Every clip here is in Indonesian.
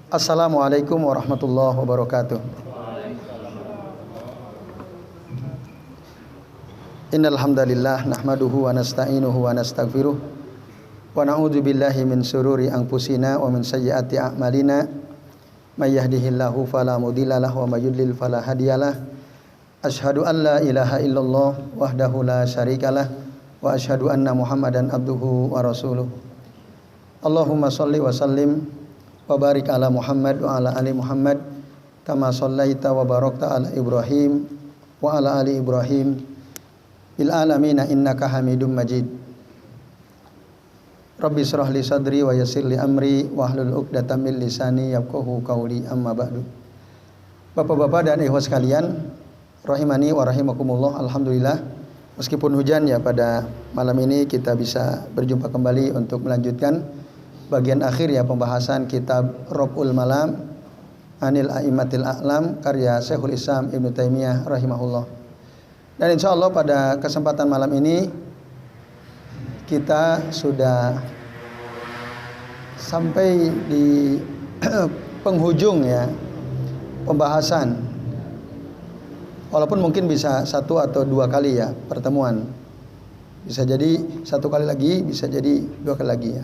Assalamualaikum warahmatullahi wabarakatuh. Innal hamdalillah nahmaduhu wa nasta'inuhu wa nastaghfiruh wa na'udzu billahi min syururi anfusina wa min sayyiati a'malina may yahdihillahu fala mudhillalah wa may yudlil fala hadiyalah. Asyhadu an la ilaha illallah wahdahu la syarikalah wa asyhadu anna Muhammadan abduhu wa rasuluh. Allahumma shalli wa sallim wa barik ala Muhammad wa ala ali Muhammad kama shallaita wa barakta ala Ibrahim wa ala ali Ibrahim bil alamin innaka Hamidum Majid. Rabbi shrah li sadri wa yassir li amri wa hlul 'uqdatam min lisani yafqahu qawli, amma ba'du. Bapak-bapak dan ikhwas sekalian, rahimani wa rahimakumullah. Alhamdulillah, meskipun hujan ya, pada malam ini kita bisa berjumpa kembali untuk melanjutkan bagian akhir ya pembahasan kitab Raf'ul Malam Anil A'immatil A'lam karya Syekhul Islam Ibnu Taimiyah rahimahullah. Dan insyaallah pada kesempatan malam ini kita sudah sampai di penghujung ya pembahasan. Walaupun mungkin bisa satu atau dua kali ya pertemuan. Bisa jadi satu kali lagi, bisa jadi dua kali lagi ya.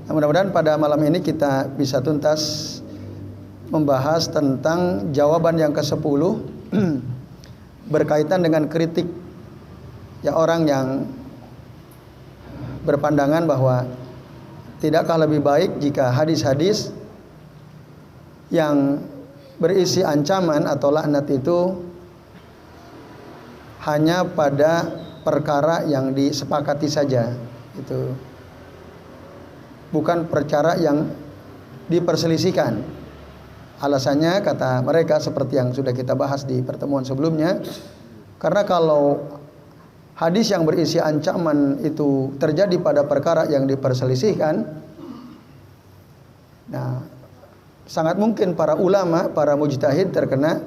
Nah, mudah-mudahan pada malam ini kita bisa tuntas membahas tentang jawaban yang ke-10 berkaitan dengan kritik ya orang yang berpandangan bahwa tidakkah lebih baik jika hadis-hadis yang berisi ancaman atau laknat itu hanya pada perkara yang disepakati saja, itu bukan perkara yang diperselisihkan. Alasannya kata mereka seperti yang sudah kita bahas di pertemuan sebelumnya, karena kalau hadis yang berisi ancaman itu terjadi pada perkara yang diperselisihkan, nah sangat mungkin para ulama, para mujtahid terkena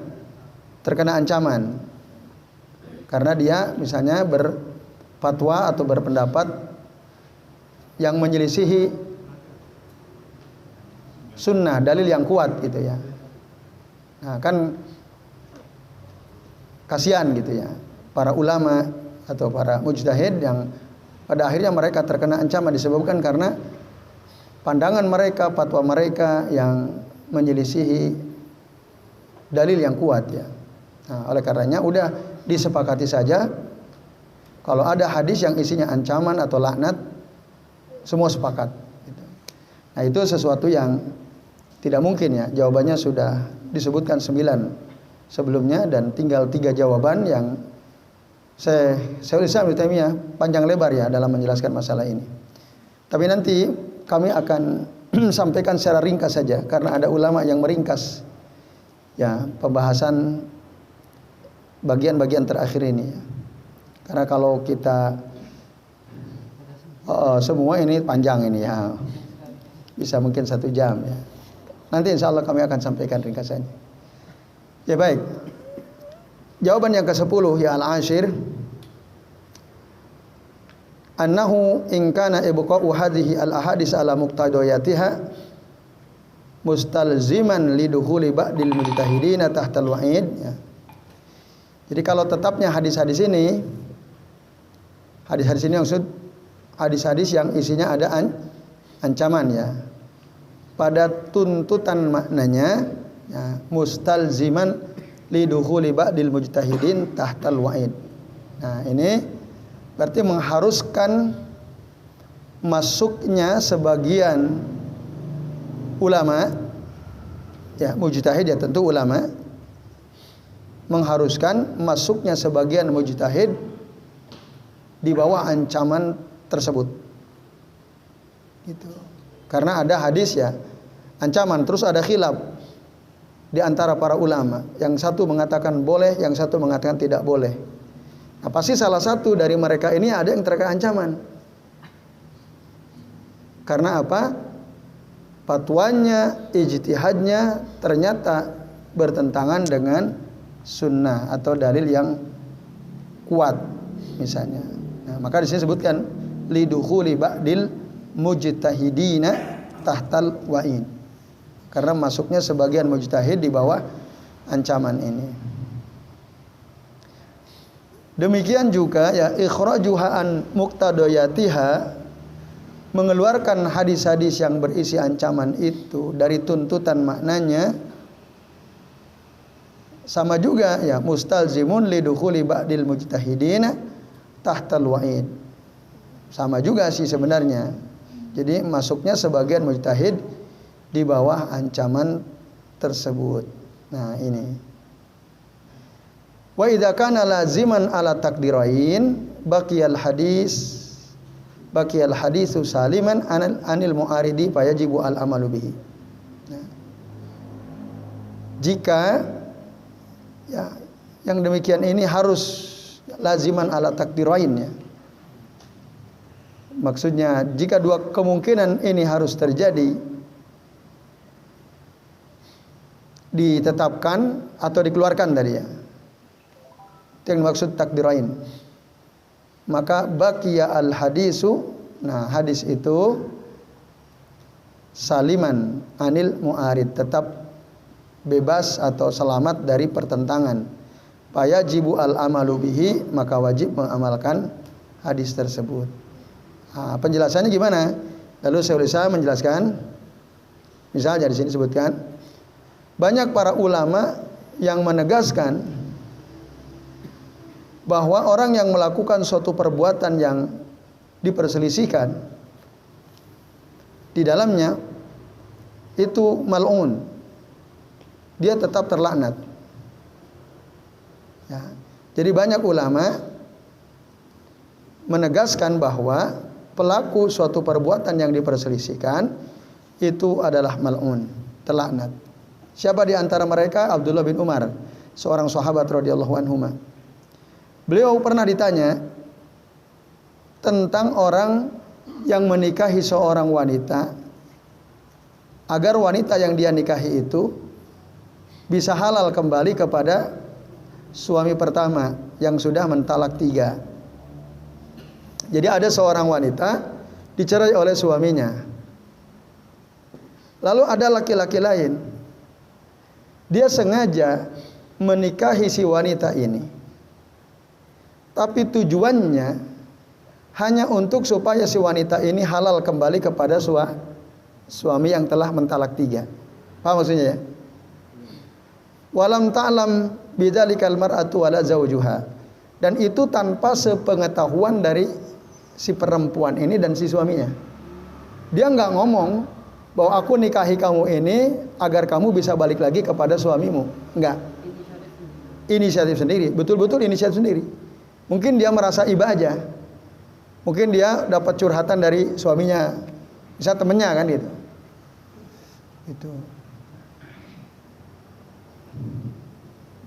ancaman. Karena dia misalnya berfatwa atau berpendapat yang menyelisihi sunnah, dalil yang kuat gitu ya. Nah kan kasihan gitu ya para ulama atau para mujtahid yang pada akhirnya mereka terkena ancaman disebabkan karena pandangan mereka, fatwa mereka yang menyelisihi dalil yang kuat ya. Nah, oleh karenanya udah disepakati saja kalau ada hadis yang isinya ancaman atau laknat, semua sepakat gitu. Nah itu sesuatu yang tidak mungkin ya. Jawabannya sudah disebutkan 9 sebelumnya dan tinggal 3 jawaban yang Syekhul Islam Ibnu Taimiyah panjang lebar ya dalam menjelaskan masalah ini. Tapi nanti kami akan sampaikan secara ringkas saja karena ada ulama yang meringkas ya pembahasan bagian-bagian terakhir ini ya. Karena kalau kita semua ini panjang ini ya, bisa mungkin 1 jam ya. Nanti insya Allah kami akan sampaikan ringkasannya. Ya baik. Jawaban yang ke-10 ya al-ashir, annahu in kana ibqa'u hadhihi al-ahadits ala muqtadayatiha mustalziman lidukhuli ba'dil mujtahidina tahtal wa'id ya. Jadi kalau tetapnya hadis-hadis ini maksud hadis-hadis yang isinya ada ancaman ya. Pada tuntutan maknanya ya, mustalziman lidukhuli ba'dil mujtahidin tahtal wa'id. Nah, ini berarti mengharuskan masuknya sebagian ulama ya, mujtahid ya tentu ulama, mengharuskan masuknya sebagian mujtahid di bawah ancaman tersebut. Gitu. Karena ada hadis ya ancaman, terus ada khilaf di antara para ulama. Yang satu mengatakan boleh, yang satu mengatakan tidak boleh. Nah, pasti salah satu dari mereka ini ada yang terkena ancaman. Karena apa? Fatwanya, ijtihadnya ternyata bertentangan dengan sunnah atau dalil yang kuat misalnya. Nah, maka di sini sebutkan lidukhuli ba'dil mujtahidina tahtal wa'in. karena masuknya sebagian mujtahid di bawah ancaman ini. Demikian juga ya ikhrajuha an muqtadayatiha, mengeluarkan hadis-hadis yang berisi ancaman itu dari tuntutan maknanya, sama juga ya mustalzimun lidukhuli ba'dil mujtahidina tahtal wa'id. Sama juga sih sebenarnya. Jadi masuknya sebagian mujtahid di bawah ancaman tersebut. Nah, ini. Wa idza kana laziman ala takdirain baqiyal hadisu saliman anil mu'aridi fayajibu al amalu bihi. Nah, jika ya yang demikian ini harus laziman ala takdirain ya. Maksudnya jika dua kemungkinan ini harus terjadi, ditetapkan atau dikeluarkan tadi ya, itu yang maksud takdirain. Maka baqiya al hadisu, nah hadis itu saliman anil mu'arid, tetap bebas atau selamat dari pertentangan. Fayajibu al amalu bihi, maka wajib mengamalkan hadis tersebut. Nah, penjelasannya gimana? Lalu saya menjelaskan. Misalnya di sini disebutkan banyak para ulama yang menegaskan bahwa orang yang melakukan suatu perbuatan yang diperselisihkan di dalamnya itu mal'un, dia tetap terlaknat. Ya. Jadi banyak ulama menegaskan bahwa pelaku suatu perbuatan yang diperselisihkan itu adalah mal'un, terlaknat. Siapa di antara mereka? Abdullah bin Umar, seorang sahabat radhiyallahu anhuma. Beliau pernah ditanya tentang orang yang menikahi seorang wanita agar wanita yang dia nikahi itu bisa halal kembali kepada suami pertama yang sudah mentalak 3. Jadi ada seorang wanita dicerai oleh suaminya. Lalu ada laki-laki lain. Dia sengaja menikahi si wanita ini. Tapi tujuannya hanya untuk supaya si wanita ini halal kembali kepada suami yang telah mentalak 3. Paham maksudnya ya? Walam ta'lam bidzalikal mar'atu wala zawjuha. Dan itu tanpa sepengetahuan dari si perempuan ini dan si suaminya. Dia nggak ngomong bahwa aku nikahi kamu ini agar kamu bisa balik lagi kepada suamimu. Enggak. Inisiatif sendiri. Betul-betul inisiatif sendiri. Mungkin dia merasa iba aja. Mungkin dia dapat curhatan dari suaminya. Bisa temennya kan gitu. Itu.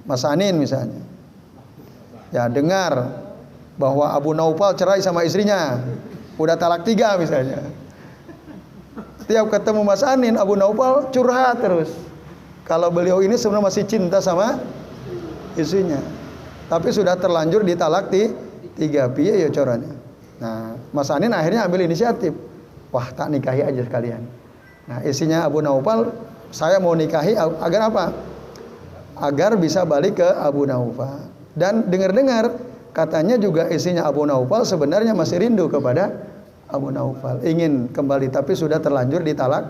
Mas Anin misalnya. Ya dengar bahwa Abu Naufal cerai sama istrinya, udah talak 3 misalnya. Tiap ketemu Mas Anin, Abu Naufal curhat terus. Kalau beliau ini sebenarnya masih cinta sama istrinya, tapi sudah terlanjur ditalak 3, piye ya coranya. Nah, Mas Anin akhirnya ambil inisiatif, wah tak nikahi aja sekalian. Nah, istrinya Abu Naufal, saya mau nikahi agar apa? Agar bisa balik ke Abu Naufal. Dan dengar-dengar katanya juga istrinya Abu Naufal sebenarnya masih rindu kepada Abu Naufal, ingin kembali tapi sudah terlanjur ditalak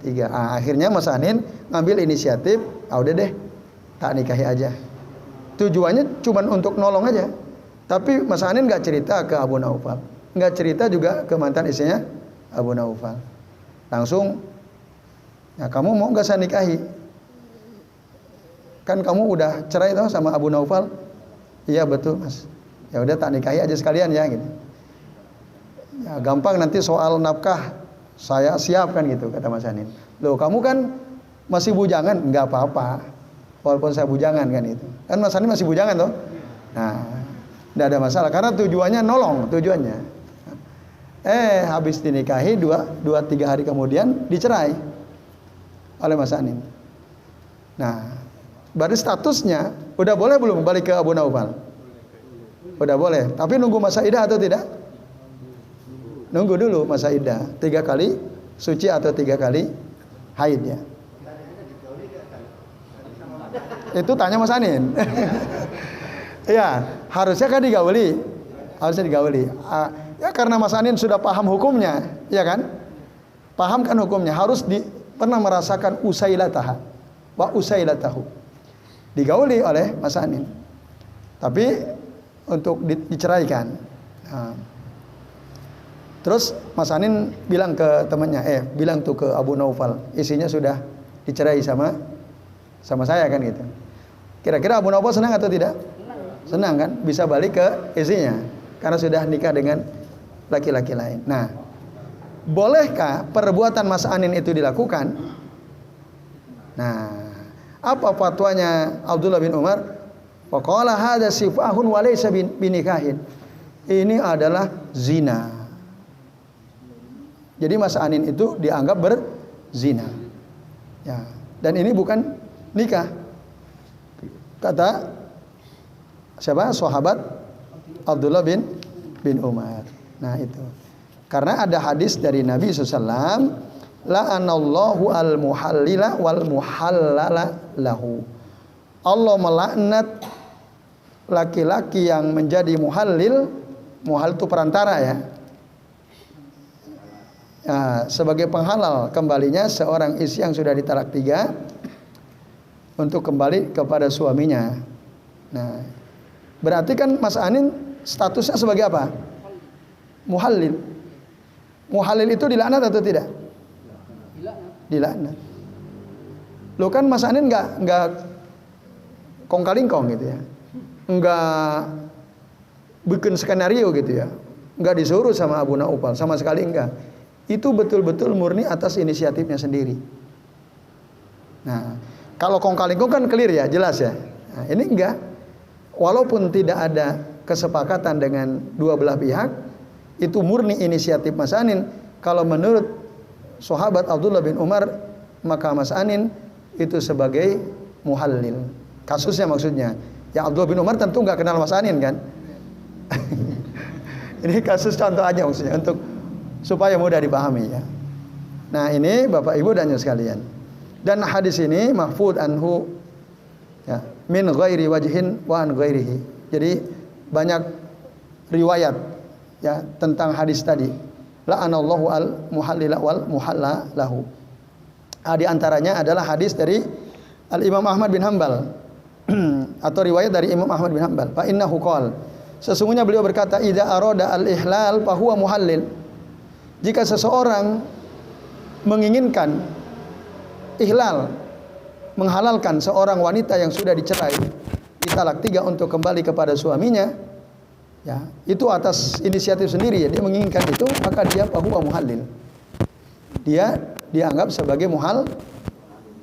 3. Akhirnya Mas Anin ngambil inisiatif, udah deh tak nikahi aja. Tujuannya cuma untuk nolong aja. Tapi Mas Anin nggak cerita ke Abu Naufal, nggak cerita juga ke mantan istrinya Abu Naufal. Langsung, ya kamu mau nggak saya nikahi? Kan kamu udah cerai tau sama Abu Naufal? Iya betul mas. Ya udah tak nikahi aja sekalian ya gitu. Ya gampang nanti soal nafkah saya siapkan gitu kata Mas Anin. Loh kamu kan masih bujangan, nggak apa-apa. Walaupun saya bujangan kan itu. Kan Mas Anin masih bujangan toh. Nah, nggak ada masalah karena tujuannya nolong tujuannya. Habis dinikahi 2-3 hari kemudian dicerai oleh Mas Anin. Nah, berarti statusnya udah boleh belum balik ke Abu Naufal? Udah boleh. Tapi nunggu masa iddah atau tidak? Nunggu dulu masa iddah. 3 kali suci atau 3 kali haid ya. Itu tanya Mas Anin. Ya, harusnya kan digauli. Harusnya digauli. Ya karena Mas Anin sudah paham hukumnya, ya kan? Paham kan hukumnya, harus pernah merasakan usailataha wa usailatahu. Digauli oleh Mas Anin. Tapi untuk diceraikan. Nah. Terus Mas Anin bilang ke temannya, bilang tuh ke Abu Naufal, isinya sudah dicerai sama saya kan gitu. Kira-kira Abu Naufal senang atau tidak? Senang kan? Bisa balik ke isinya karena sudah nikah dengan laki-laki lain. Nah, bolehkah perbuatan Mas Anin itu dilakukan? Nah, apa fatwanya Abdullah bin Umar? Faqala hadza sifahun wa laysa binikahin. Ini adalah zina. Jadi Mas Anin itu dianggap berzina. Ya, dan ini bukan nikah. Kata siapa? Sahabat Abdullah bin Umar. Nah, itu. Karena ada hadis dari Nabi SAW, la'anallahu al-muhallila wal muhallala lahu. Allah melaknat laki-laki yang menjadi muhallil. Muhal itu perantara ya. Sebagai penghalal kembalinya seorang istri yang sudah ditalak 3 untuk kembali kepada suaminya. Nah, berarti kan Mas Anin statusnya sebagai apa? Muhallil. Muhallil itu dilaknat atau tidak? Dilaknat. Lo kan Mas Anin nggak kong-kalingkong gitu ya, nggak bikin skenario gitu ya, nggak disuruh sama Abu Naufal sama sekali enggak. Itu betul-betul murni atas inisiatifnya sendiri. Nah, kalau kong-kalingkong kan clear ya, jelas ya. Nah, ini enggak. Walaupun tidak ada kesepakatan dengan dua belah pihak, itu murni inisiatif Mas Anin. Kalau menurut sahabat Abdullah bin Umar, maka Mas Anin itu sebagai muhallil. Kasusnya maksudnya. Ya Abdullah bin Umar tentu enggak kenal Mas Anin kan. Ini kasus contoh aja maksudnya untuk supaya mudah dipahami ya. Nah, ini Bapak Ibu dan sekalian. Dan hadis ini mahfud anhu ya, min ghairi wajhin wa an ghairihi. Jadi banyak riwayat ya tentang hadis tadi. La'anallahu al muhallila wal muhalla lahu. Di antaranya adalah hadis dari Al Imam Ahmad bin Hanbal atau riwayat dari Imam Ahmad bin Hanbal. Fa innahu qala, sesungguhnya beliau berkata, idza arada al ihlal fa huwa muhallil. Jika seseorang menginginkan ihlal, menghalalkan seorang wanita yang sudah dicerai, ditalak 3 untuk kembali kepada suaminya, ya, itu atas inisiatif sendiri ya, dia menginginkan itu, maka dia fahuwa muhallil. Dia dianggap sebagai muhal,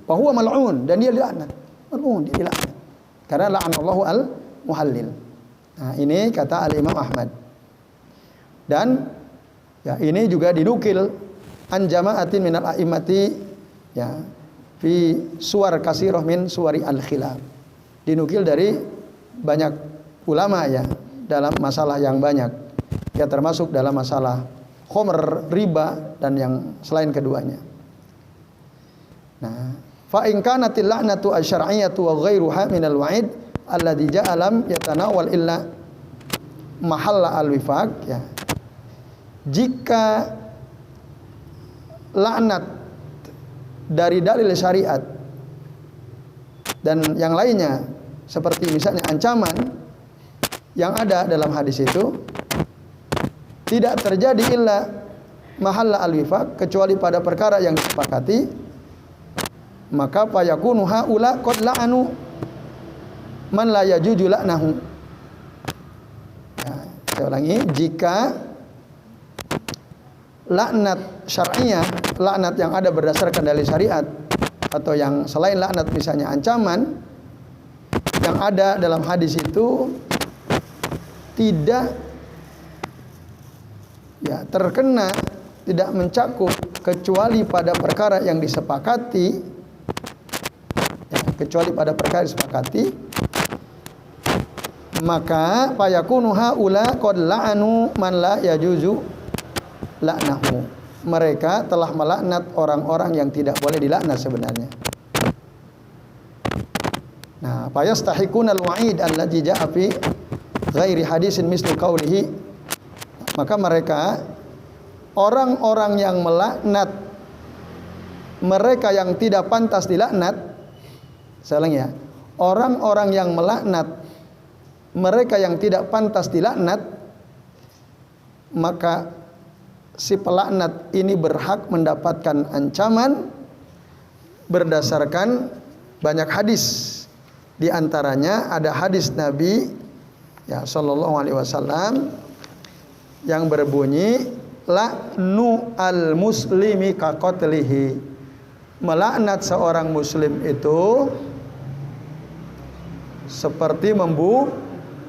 fahuwa mal'un, dan dia dilaknat. Mal'un, dia dilaknat. Karena la'anallahu al muhallil. Nah, ini kata Al Imam Ahmad. Dan ya, ini juga dinukil an jama'atin minal a'immati ya fi suwar kasirah min suwari al-khilaf. Dinukil dari banyak ulama ya dalam masalah yang banyak. Ya termasuk dalam masalah khamr, riba dan yang selain keduanya. Nah, fa in kanatil la'natu asy-syar'iyyatu wa ghairuha minal wa'id alladzi ja'alam yatanawal illa mahalla al-wifaq ya. Jika laknat dari dalil syariat dan yang lainnya seperti misalnya ancaman yang ada dalam hadis itu tidak terjadi illa mahalla al-wifaq, kecuali pada perkara yang disepakati, maka fayakunu haula qad la'anu man la yajuju la'nahu. Nah, saya ulangi, jika laknat syar'iyah, laknat yang ada berdasarkan dalil syariat atau yang selain laknat misalnya ancaman yang ada dalam hadis itu tidak ya terkena, tidak mencakup kecuali pada perkara yang disepakati ya, kecuali pada perkara disepakati, maka fayakunu haula qad la'anu man la yajuzu laknahu. Mereka telah melaknat orang-orang yang tidak boleh dilaknat sebenarnya. Nah, fa yastahiquna al-wa'id allazi ja'a fi ghairi hadisin mislu qaulihi, maka mereka orang-orang yang melaknat mereka yang tidak pantas dilaknat. Saya ulang ya. Orang-orang yang melaknat mereka yang tidak pantas dilaknat, maka si pelaknat ini berhak mendapatkan ancaman berdasarkan banyak hadis. Di antaranya ada hadis Nabi ya sallallahu alaihi wasallam yang berbunyi la'nu al-muslimi ka qatlihi. Melaknat seorang muslim itu seperti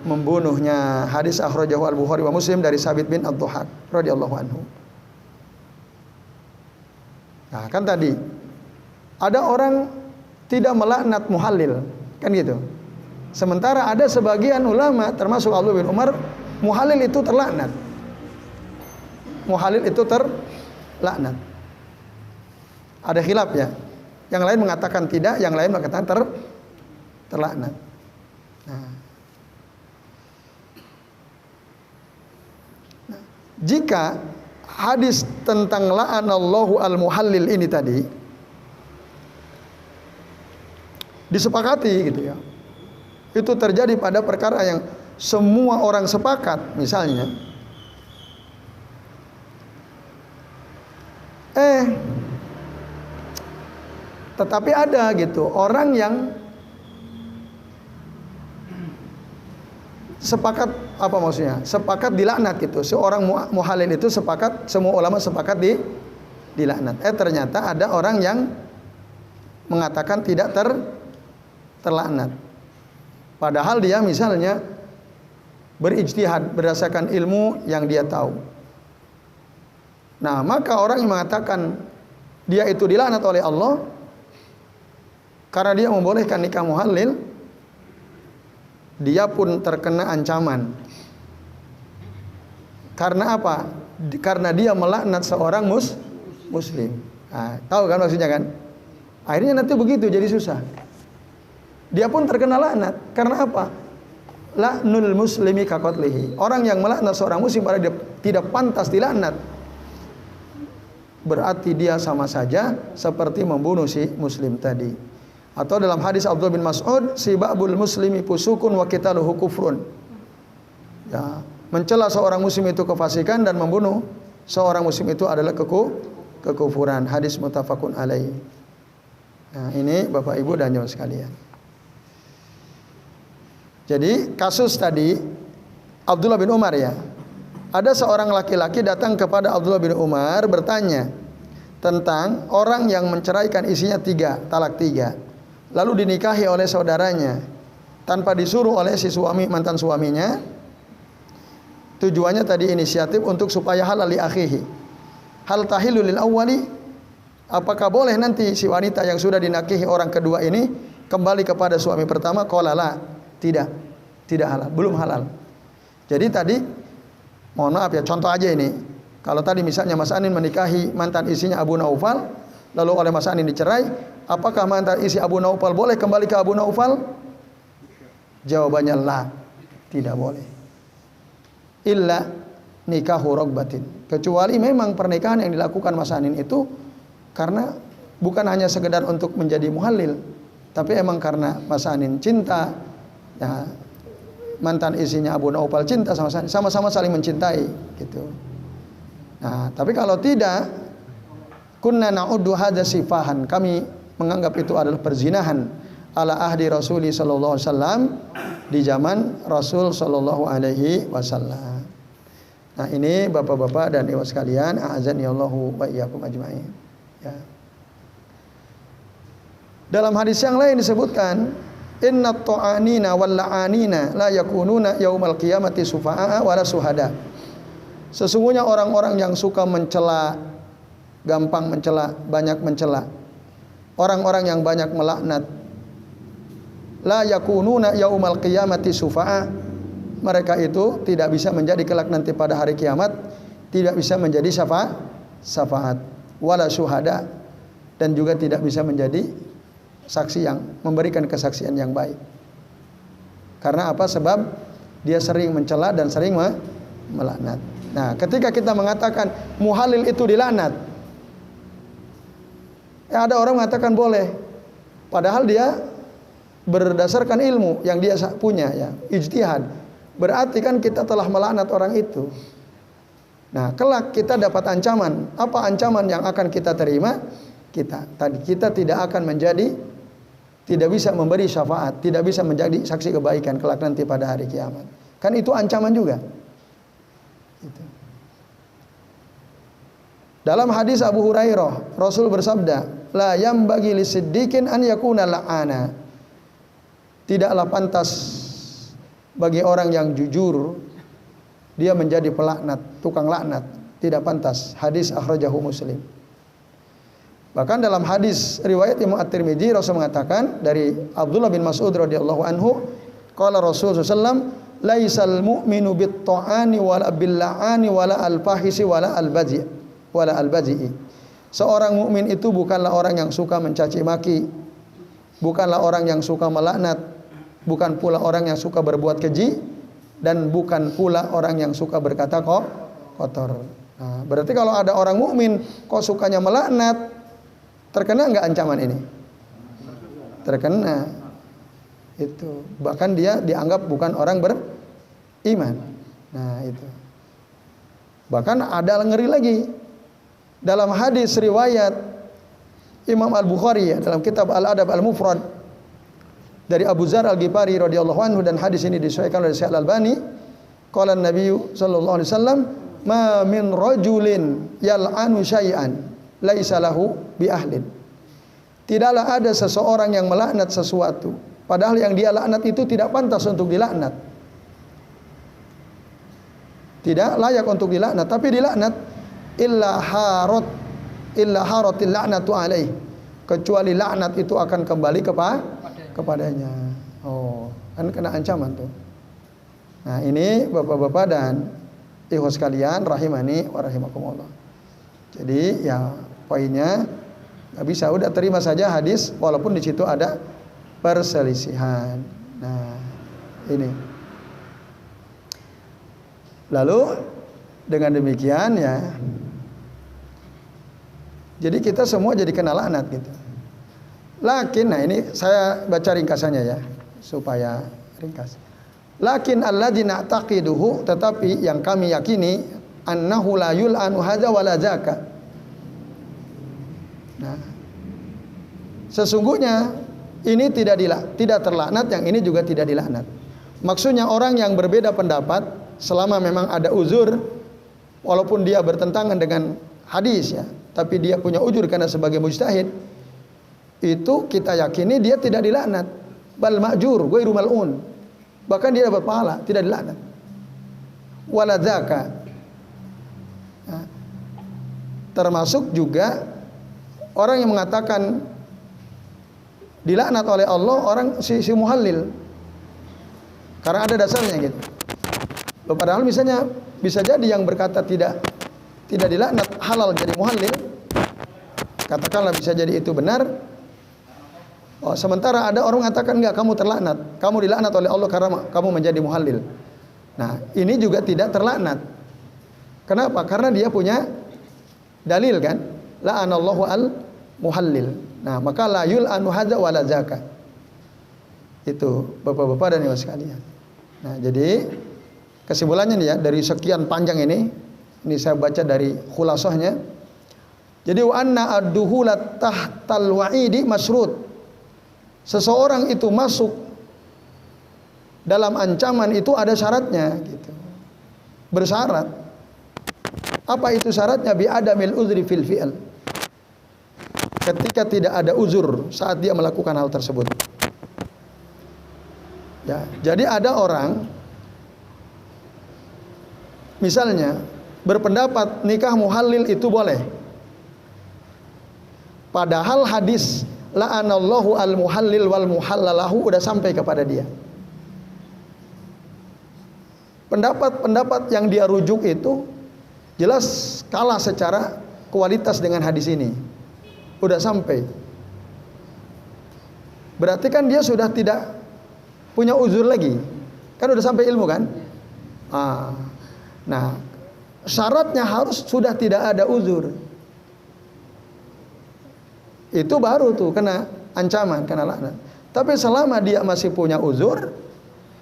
membunuhnya. Hadis akhrajahu al-Bukhari wa Muslim dari Sabit bin Ad-Dhahhak radhiyallahu anhu. Nah, kan tadi ada orang tidak melaknat muhallil, kan gitu. Sementara ada sebagian ulama termasuk Abdullah bin Umar, muhallil itu terlaknat. Muhallil itu terlaknat. Ada khilaf ya. Yang lain mengatakan tidak, yang lain mengatakan terlaknat. Nah, jika hadis tentang la'anallahu al-muhallil ini tadi disepakati gitu ya, itu terjadi pada perkara yang semua orang sepakat, misalnya tetapi ada gitu orang yang sepakat, apa maksudnya? Sepakat dilaknat gitu. Seorang muhallil itu sepakat, semua ulama sepakat dilaknat. Ternyata ada orang yang mengatakan tidak terlaknat. Padahal dia misalnya berijtihad berdasarkan ilmu yang dia tahu. Nah, maka orang yang mengatakan dia itu dilaknat oleh Allah karena dia membolehkan nikah muhallil, dia pun terkena ancaman. Karena apa? Karena dia melaknat seorang muslim. Nah, tahu kan maksudnya kan? Akhirnya nanti begitu jadi susah. Dia pun terkena laknat. Karena apa? La'nul muslimi ka qatlihi. Orang yang melaknat seorang muslim padahal dia tidak pantas dilaknat, berarti dia sama saja seperti membunuh si muslim tadi. Atau dalam hadis Abdullah bin Mas'ud, sibabul muslimi fusukun wa qitaluhu kufrun. Ya, mencela seorang muslim itu kefasikan dan membunuh seorang muslim itu adalah kekufuran. Hadis muttafaqun alaih. Nah, ini Bapak Ibu dan jemaah sekalian. Jadi kasus tadi Abdullah bin Umar ya. Ada seorang laki-laki datang kepada Abdullah bin Umar bertanya tentang orang yang menceraikan istrinya talak tiga, lalu dinikahi oleh saudaranya tanpa disuruh oleh si suami, mantan suaminya. Tujuannya tadi inisiatif untuk supaya halal li akhihi. Hal tahilu lil awwali, apakah boleh nanti si wanita yang sudah dinikahi orang kedua ini kembali kepada suami pertama? Qala la, tidak halal, belum halal. Jadi tadi mohon maaf ya, contoh aja ini. Kalau tadi misalnya Mas Anin menikahi mantan istrinya Abu Naufal, lalu oleh Mas Anin dicerai, apakah mantan istri Abu Naufal boleh kembali ke Abu Naufal? Jawabannya la, tidak boleh. Illa nikahu ragbatin, kecuali memang pernikahan yang dilakukan Mas Anin itu karena bukan hanya sekedar untuk menjadi muhallil, tapi emang karena Mas Anin cinta ya, mantan istrinya Abu Naufal cinta sama-sama saling mencintai gitu. Nah, tapi kalau tidak, kunna na'uddu hadza sifahan, kami menganggap itu adalah perzinahan ala ahdi Rasul sallallahu alaihi wasallam, di zaman Rasul sallallahu alaihi wasallam. Nah, ini Bapak-bapak dan Ibu sekalian, a'azani Allahu wa iyyakum ajmain. Ya. Dalam hadis yang lain disebutkan, inna ta'anina wal la'anina la yakununa yaumal qiyamati sufa'a wala suhada. Sesungguhnya orang-orang yang suka mencela, gampang mencela, banyak mencela, orang-orang yang banyak melaknat, la yakununa yaumal qiyamati sufa'a, mereka itu tidak bisa menjadi kelak nanti pada hari kiamat, tidak bisa menjadi syafaat wala syuhada, dan juga tidak bisa menjadi saksi yang memberikan kesaksian yang baik. Karena apa? Sebab dia sering mencela dan sering melaknat. Nah, ketika kita mengatakan muhalil itu dilaknat, ada orang mengatakan boleh, padahal dia berdasarkan ilmu yang dia punya, ya, ijtihad. Berarti kan kita telah melaknat orang itu. Nah, kelak kita dapat ancaman. Apa ancaman yang akan kita terima? Kita tidak akan menjadi, tidak bisa memberi syafaat, tidak bisa menjadi saksi kebaikan kelak nanti pada hari kiamat. Kan itu ancaman juga. Itu. Dalam hadis Abu Hurairah, Rasul bersabda, la yambagi lisiddiqin an yakuna la'ana. Tidaklah pantas bagi orang yang jujur dia menjadi pelaknat, tukang laknat. Tidak pantas. Hadis akhrajahu Muslim. Bahkan dalam hadis riwayat Imam At-Tirmidzi, Rasul mengatakan dari Abdullah bin Mas'ud radhiyallahu anhu, qala Rasulullah sallallahu laisal mu'minu bit-ta'ani wala bil-la'ani wala al-fahisi wala al-bazi. Seorang mukmin itu bukanlah orang yang suka mencaci maki, bukanlah orang yang suka melaknat, bukan pula orang yang suka berbuat keji, dan bukan pula orang yang suka berkata kotor. Nah, berarti kalau ada orang mukmin kok sukanya melaknat, terkena enggak ancaman ini? Terkena. Itu. Bahkan dia dianggap bukan orang beriman. Nah, itu. Bahkan ada ngeri lagi. Dalam hadis riwayat Imam Al-Bukhari, ya, dalam kitab Al-Adab Al-Mufrad dari Abu Dzar Al-Ghifari radhiyallahu anhu, dan hadis ini disahihkan oleh Syekh Al-Albani, qala Nabi sallallahu alaihi wasallam, ma min rajulin yal'anu syai'an laisa lahu bi ahlin. Tidaklah ada seseorang yang melaknat sesuatu padahal yang dia laknat itu tidak pantas untuk dilaknat. Tidak layak untuk dilaknat, tapi dilaknat illa haratil la'natu alaih. Kecuali laknat itu akan kembali kepadanya. Oh, kan kena ancaman tuh. Nah, ini Bapak-bapak dan ikhwah sekalian rahimani wa rahimakumullah. Jadi ya poinnya nggak bisa, udah terima saja hadis walaupun di situ ada perselisihan. Nah, ini. Lalu dengan demikian ya, jadi kita semua jadi kena laknat gitu. Lakin, nah ini saya baca ringkasannya ya, supaya ringkas. Lakin alladzina taqiduhu, tetapi yang kami yakini, annahu la yul'anu hadza wala zaka. Nah, sesungguhnya ini tidak terlaknat, yang ini juga tidak dilaknat. Maksudnya orang yang berbeda pendapat, selama memang ada uzur, walaupun dia bertentangan dengan hadis ya, tapi dia punya uzur karena sebagai mujtahid, itu kita yakini dia tidak dilaknat, bal ma'jur ghairu mal'un, bahkan dia dapat pahala, tidak dilaknat. Wala dzaka, nah, termasuk juga orang yang mengatakan dilaknat oleh Allah, orang si muhallil, karena ada dasarnya gitu. Padahal misalnya bisa jadi yang berkata tidak dilaknat halal jadi muhallil, katakanlah bisa jadi itu benar. Oh, sementara ada orang mengatakan enggak, kamu terlaknat, kamu dilaknat oleh Allah karena kamu menjadi muhallil. Nah, ini juga tidak terlaknat. Kenapa? Karena dia punya dalil kan, la'anallahu al muhallil. Nah, maka la yul'anu hadza wala zaka. Itu Bapak-bapak dan ibu sekalian. Nah, jadi kesimpulannya nih ya, dari sekian panjang ini saya baca dari khulasahnya. Jadi wa anna ad-duhulat tahtal wa'idi masyrut. Seseorang itu masuk dalam ancaman itu ada syaratnya gitu. Bersyarat. Apa itu syaratnya? Bi adamil uzri fil fi'l. Ketika tidak ada uzur saat dia melakukan hal tersebut. Ya, jadi ada orang misalnya berpendapat nikah muhallil itu boleh. Padahal hadis la'anallahu al-muhallil wal muhallalahu udah sampai kepada dia. Pendapat-pendapat yang dia rujuk itu jelas kalah secara kualitas dengan hadis ini. Udah sampai. berarti kan dia sudah tidak punya uzur lagi. Kan udah sampai ilmu kan? Nah, syaratnya harus sudah tidak ada uzur. Itu baru tuh kena ancaman, kena laknat. Tapi selama dia masih punya uzur,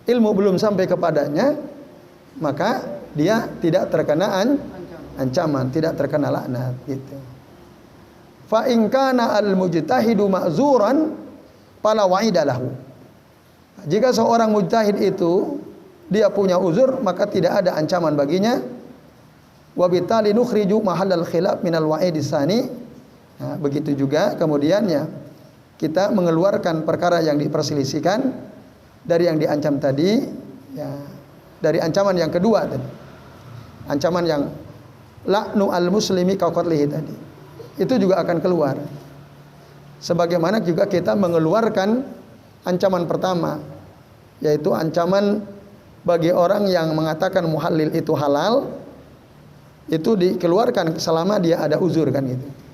ilmu belum sampai kepadanya, maka dia tidak terkena ancaman, tidak terkena laknat gitu. Fa in kana al-mujtahidu ma'zuran fala wa'ida lahu. Jika seorang mujtahid itu dia punya uzur, maka tidak ada ancaman baginya. Wa bitali nukhriju mahallal khilaf minal wa'idis sani. Nah, begitu juga kemudiannya kita mengeluarkan perkara yang diperselisihkan dari yang diancam tadi, ya, dari ancaman yang kedua tadi. Ancaman yang la'nu al-muslimi kaqatlihi tadi. Itu juga akan keluar. Sebagaimana juga kita mengeluarkan ancaman pertama, yaitu ancaman bagi orang yang mengatakan muhallil itu halal, itu dikeluarkan selama dia ada uzur kan gitu.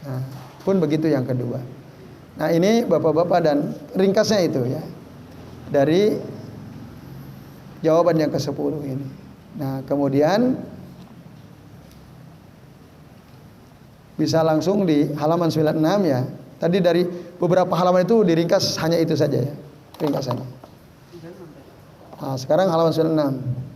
Nah, pun begitu yang kedua. Nah, ini Bapak-bapak dan ringkasnya itu ya. Dari jawaban yang ke-10 ini. Nah, kemudian bisa langsung di halaman 96 ya. Tadi dari beberapa halaman itu diringkas hanya itu saja ya. Ringkasannya. Nah, sekarang halaman 96.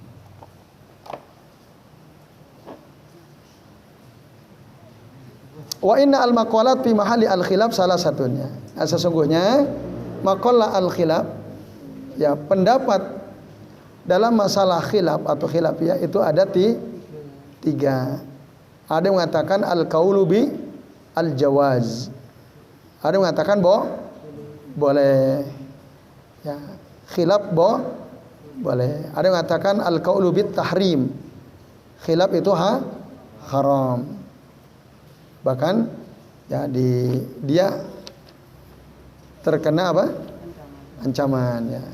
Wa inna al-maqalat fi mahalli al-khilaf salah satunya. Nah, sesungguhnya maqalah al-khilaf, ya, pendapat dalam masalah khilaf atau khilafiyah itu ada tiga. Ada yang mengatakan al-qaulu bi al-jawaz. Ada yang mengatakan boleh. Ya, khilaf boleh. Ada yang mengatakan al-qaulu bit tahrim. Khilaf itu haram. Bahkan ya dia terkena apa? Ancaman ya.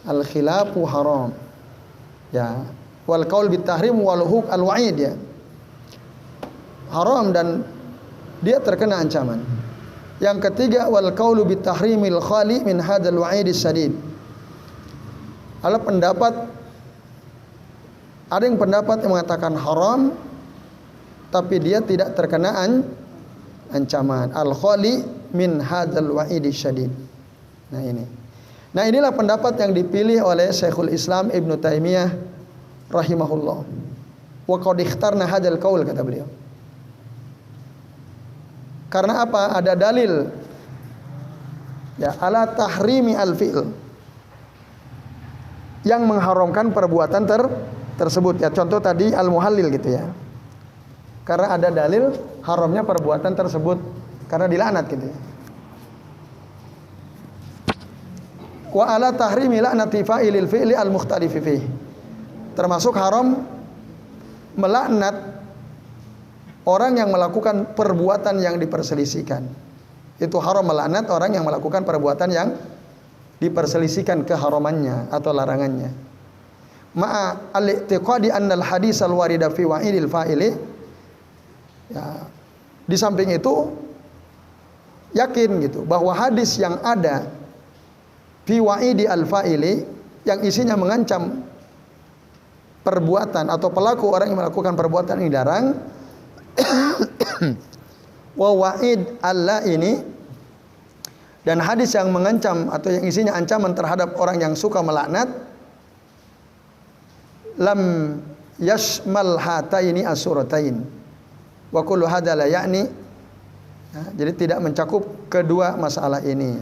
Al khilafu haram. Ya. Wal qaul bit tahrim wal huk al wa'id ya. Haram dan dia terkena ancaman. Yang ketiga wal qaulu bit tahrimil khali min hadzal wa'idis sadid. Ada yang pendapat yang mengatakan haram tapi dia tidak terkena ancaman. Al-khali min hadzal wa'idi syadid. Nah ini. Nah inilah pendapat yang dipilih oleh Syekhul Islam Ibnu Taimiyah rahimahullah. Wa qad ikhtarna hadzal qaul kata beliau. Karena apa? Ada dalil ya ala tahrimi al-fi'l yang mengharamkan perbuatan tersebut ya. Contoh tadi al-muhallil gitu ya. Karena ada dalil haramnya perbuatan tersebut karena dilaknat gitu ya. Wa ala tahrimi la'nati fa'ilil fi'li al-mukhtalifi fihi. Termasuk haram melaknat orang yang melakukan perbuatan yang diperselisihkan. Itu haram melaknat orang yang melakukan perbuatan yang diperselisihkan keharamannya atau larangannya. Ma'a al-i'tiqadi anna al-hadis al-warida fi wa'idil fa'ili. Ya, di samping itu yakin gitu bahwa hadis yang ada fi wa'idi al-fa'ili yang isinya mengancam perbuatan atau pelaku orang yang melakukan perbuatan yang dilarang wa wa'id Allah ini dan hadis yang mengancam atau yang isinya ancaman terhadap orang yang suka melaknat lam yashmal hataini as-suratain. Wa kullu hadza la ya'ni, nah, jadi tidak mencakup kedua masalah ini.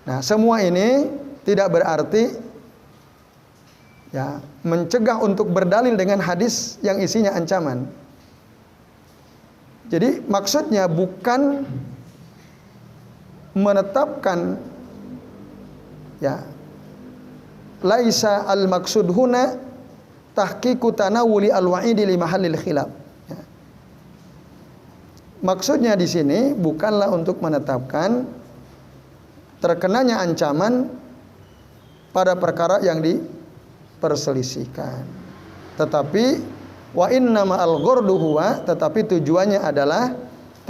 Nah, semua ini tidak berarti ya mencegah untuk berdalil dengan hadis yang isinya ancaman. Jadi maksudnya bukan menetapkan ya laisa al-maqsud huna tahqiqu tanawuli al-wa'idi li mahallil khilaf. Ya. Maksudnya di sini bukanlah untuk menetapkan terkenanya ancaman pada perkara yang diperselisihkan. Tetapi wa innama al-ghurdu huwa, tetapi tujuannya adalah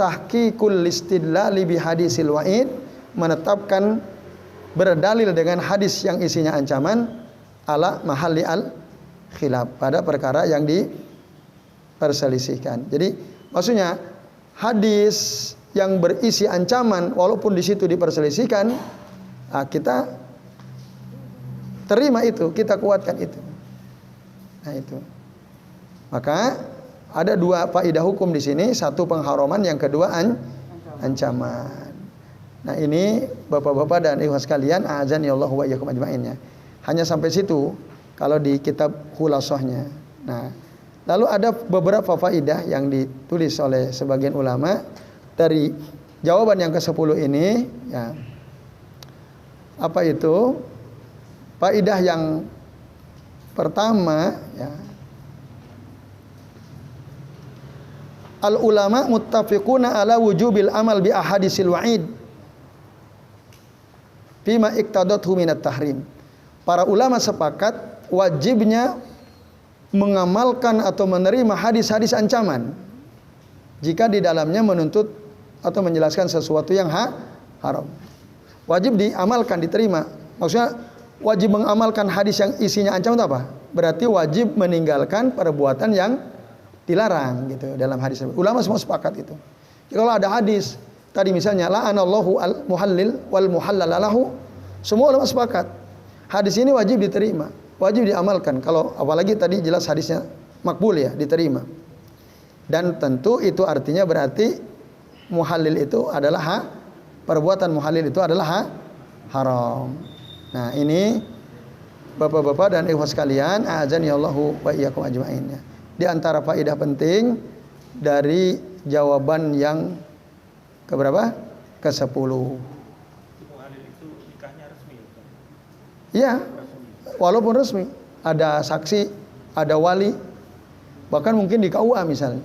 tahqiqul istidlali bi hadisil wa'id, menetapkan berdalil dengan hadis yang isinya ancaman ala mahalli al khilaf, pada perkara yang diperselisihkan. Jadi maksudnya hadis yang berisi ancaman walaupun di situ diperselisihkan, kita terima itu, kita kuatkan itu. Nah itu. Maka ada dua faedah hukum di sini, satu pengharaman, yang kedua ancaman. Nah ini bapak-bapak dan ibu sekalian, a'azani Allah wa iyyakum ajma'in ya. Hanya sampai situ kalau di kitab Khulasahnya. Nah, lalu ada beberapa faedah yang ditulis oleh sebagian ulama dari jawaban yang ke-10 ini ya. Apa itu? Faedah yang pertama ya. Al ulama muttafiquna ala wujubil amal bi ahadisil wa'id fima iqtadathu minat tahrim. Para ulama sepakat wajibnya mengamalkan atau menerima hadis-hadis ancaman jika di dalamnya menuntut atau menjelaskan sesuatu yang haram. Wajib diamalkan, diterima. Maksudnya wajib mengamalkan hadis yang isinya ancaman itu apa? Berarti wajib meninggalkan perbuatan yang dilarang gitu dalam hadis. Ulama semua sepakat itu. Jadi kalau ada hadis tadi misalnya la'anallahu al-muhallil wal muhallalalahu, semua ulama sepakat. Hadis ini wajib diterima, wajib diamalkan. Kalau apalagi tadi jelas hadisnya makbul ya, diterima. Dan tentu itu artinya berarti muhallil itu adalah perbuatan muhallil itu adalah haram. Nah, ini bapak-bapak dan ikhwas sekalian, a'azani Allahu wa iyyakum ajma'in ya. Di antara faedah penting dari jawaban yang keberapa? Ke-10. Muhallil itu nikahnya resmi. Iya. Walaupun resmi, ada saksi, ada wali, bahkan mungkin di KUA misalnya.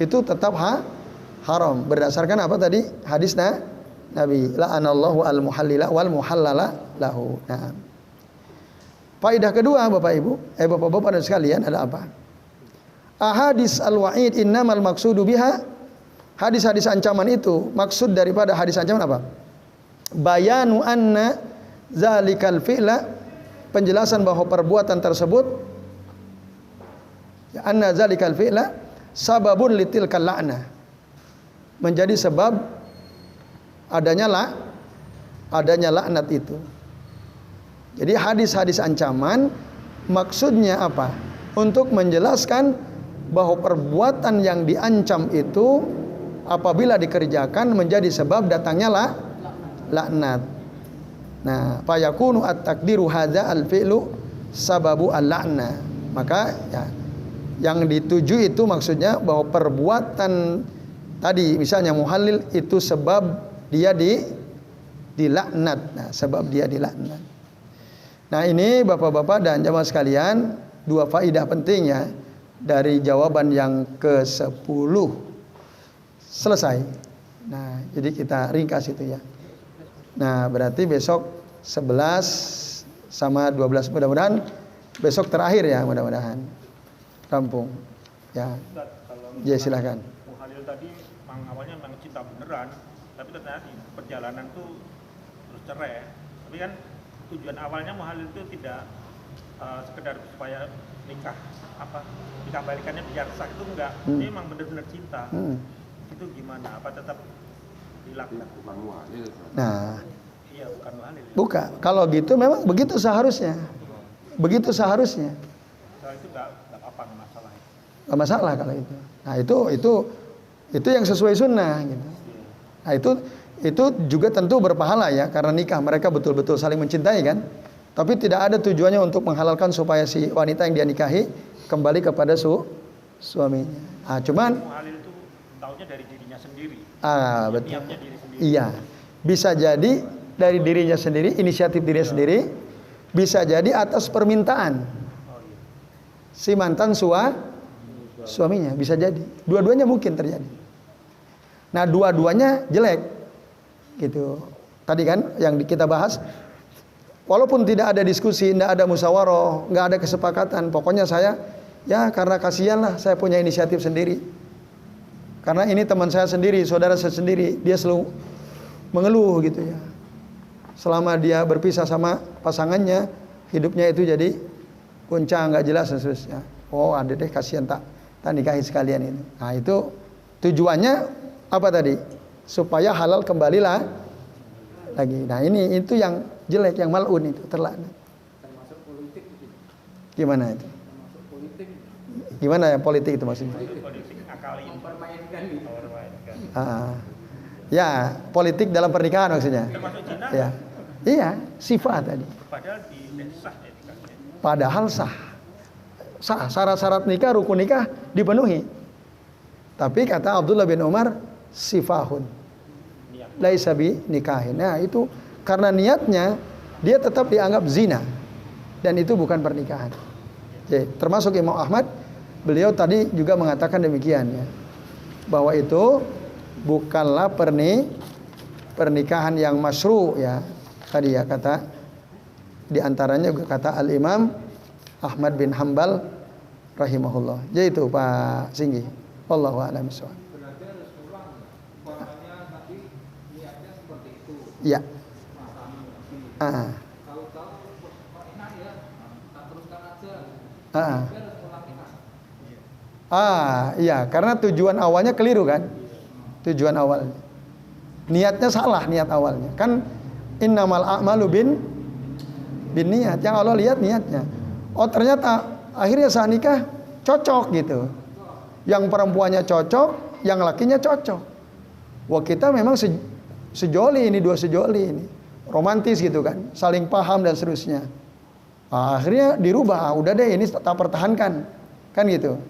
Itu tetap haram berdasarkan apa tadi? Hadis Nabi, la'anallahu al-muhallila wal muhallala lahu. Nah. Faedah kedua Bapak Ibu, Bapak-bapak dan sekalian adalah apa? Ahadis al-wa'id innamal maqsudu biha. Hadis-hadis ancaman itu, maksud daripada hadis ancaman apa? Bayanu anna zalikal fi'la, penjelasan bahwa perbuatan tersebut anna zalikal fi'la sababun litilkal la'nah, menjadi sebab adanya laknat itu. Jadi hadis-hadis ancaman maksudnya apa? Untuk menjelaskan bahwa perbuatan yang diancam itu apabila dikerjakan menjadi sebab datangnya laknat. Nah, fayakunu at-takdiru hadza al-fi'lu sababu al-la'na. Maka ya, yang dituju itu maksudnya bahwa perbuatan tadi misalnya muhallil itu sebab dia dilaknat. Nah, sebab dia dilaknat. Nah, ini Bapak-bapak dan jamaah sekalian, dua faedah penting ya dari jawaban yang ke-10. Selesai. Nah, jadi kita ringkas itu ya. Nah, berarti besok 11 sama 12 mudah-mudahan besok terakhir ya, mudah-mudahan rampung. Ya. Ya, silakan. Muhallil tadi awalnya memang cinta beneran, tapi ternyata di perjalanan tuh terus cerai. Tapi kan tujuan awalnya muhallil itu tidak sekedar supaya nikah balikannya biar sah, itu enggak. Dia memang benar-benar cinta. Itu gimana? Apa tetap dilaknat? Bukan muhallil. Nah, iya, bukan muhallil. Bukan. Kalau gitu memang begitu seharusnya. Begitu seharusnya. Kalau itu enggak apa-apa, enggak masalah. Enggak masalah kalau itu. Nah, itu yang sesuai sunnah gitu. Nah, itu juga tentu berpahala ya, karena nikah mereka betul-betul saling mencintai kan. Tapi tidak ada tujuannya untuk menghalalkan supaya si wanita yang dia nikahi kembali kepada suaminya. Ah, cuman muhallil itu taunya dari dirinya sendiri. Betul. Niatnya diri sendiri. Iya. Bisa jadi dari dirinya sendiri, inisiatif dirinya sendiri. Bisa jadi atas permintaan si mantan suaminya, bisa jadi. Dua-duanya mungkin terjadi. Nah, dua-duanya jelek. Gitu. Tadi kan yang kita bahas, walaupun tidak ada diskusi, tidak ada musyawarah, nggak ada kesepakatan, pokoknya saya ya karena kasihan lah, saya punya inisiatif sendiri. Karena ini teman saya sendiri, saudara saya sendiri, dia selalu mengeluh gitu ya. Selama dia berpisah sama pasangannya, hidupnya itu jadi goncang, nggak jelas dan seterusnya. Oh, ada deh, kasihan tak nikahi sekalian ini. Nah, itu tujuannya apa tadi? Supaya halal kembalilah lagi. Nah, ini itu yang jelek, yang mal'un itu, terlaknat. Termasuk politik gitu. Gimana itu? Termasuk politik. Gimana ya politik itu maksudnya? Politik akalin. Mempermainkan gitu. Ya, politik dalam pernikahan maksudnya. Termasuk zina. Ya. Iya, sifat tadi. Padahal di sah ya nikahnya. Padahal sah. Sah, syarat-syarat nikah, rukun nikah dipenuhi. Tapi kata Abdullah bin Umar, sifahun. Laisa bi nikahin. Nah, itu karena niatnya dia tetap dianggap zina. Dan itu bukan pernikahan. Jadi, termasuk Imam Ahmad, beliau tadi juga mengatakan demikian ya. Bahwa itu bukanlah pernikahan yang masyru' ya. Tadi ya kata di antaranya juga kata Al-Imam Ahmad bin Hambal rahimahullah. Yaitu Pak Singgi. Wallahu a'lam bishawab. Berarti harus pulang. Umpamanya tadi niatnya seperti itu. Iya. Tahu-tahu kok enak ya, tak teruskan aja. Harus pulang nikah. Iya, karena tujuan awalnya keliru kan? Tujuan awalnya. Niatnya salah, niat awalnya. Kan innamal a'malu bin niat. Yang Allah lihat niatnya. Oh, ternyata akhirnya saat nikah cocok gitu. Yang perempuannya cocok, yang lakinya cocok. Wah, kita memang sejoli ini, dua sejoli ini. Romantis gitu kan, saling paham dan seterusnya. Akhirnya dirubah, udah deh ini tak pertahankan. Kan gitu.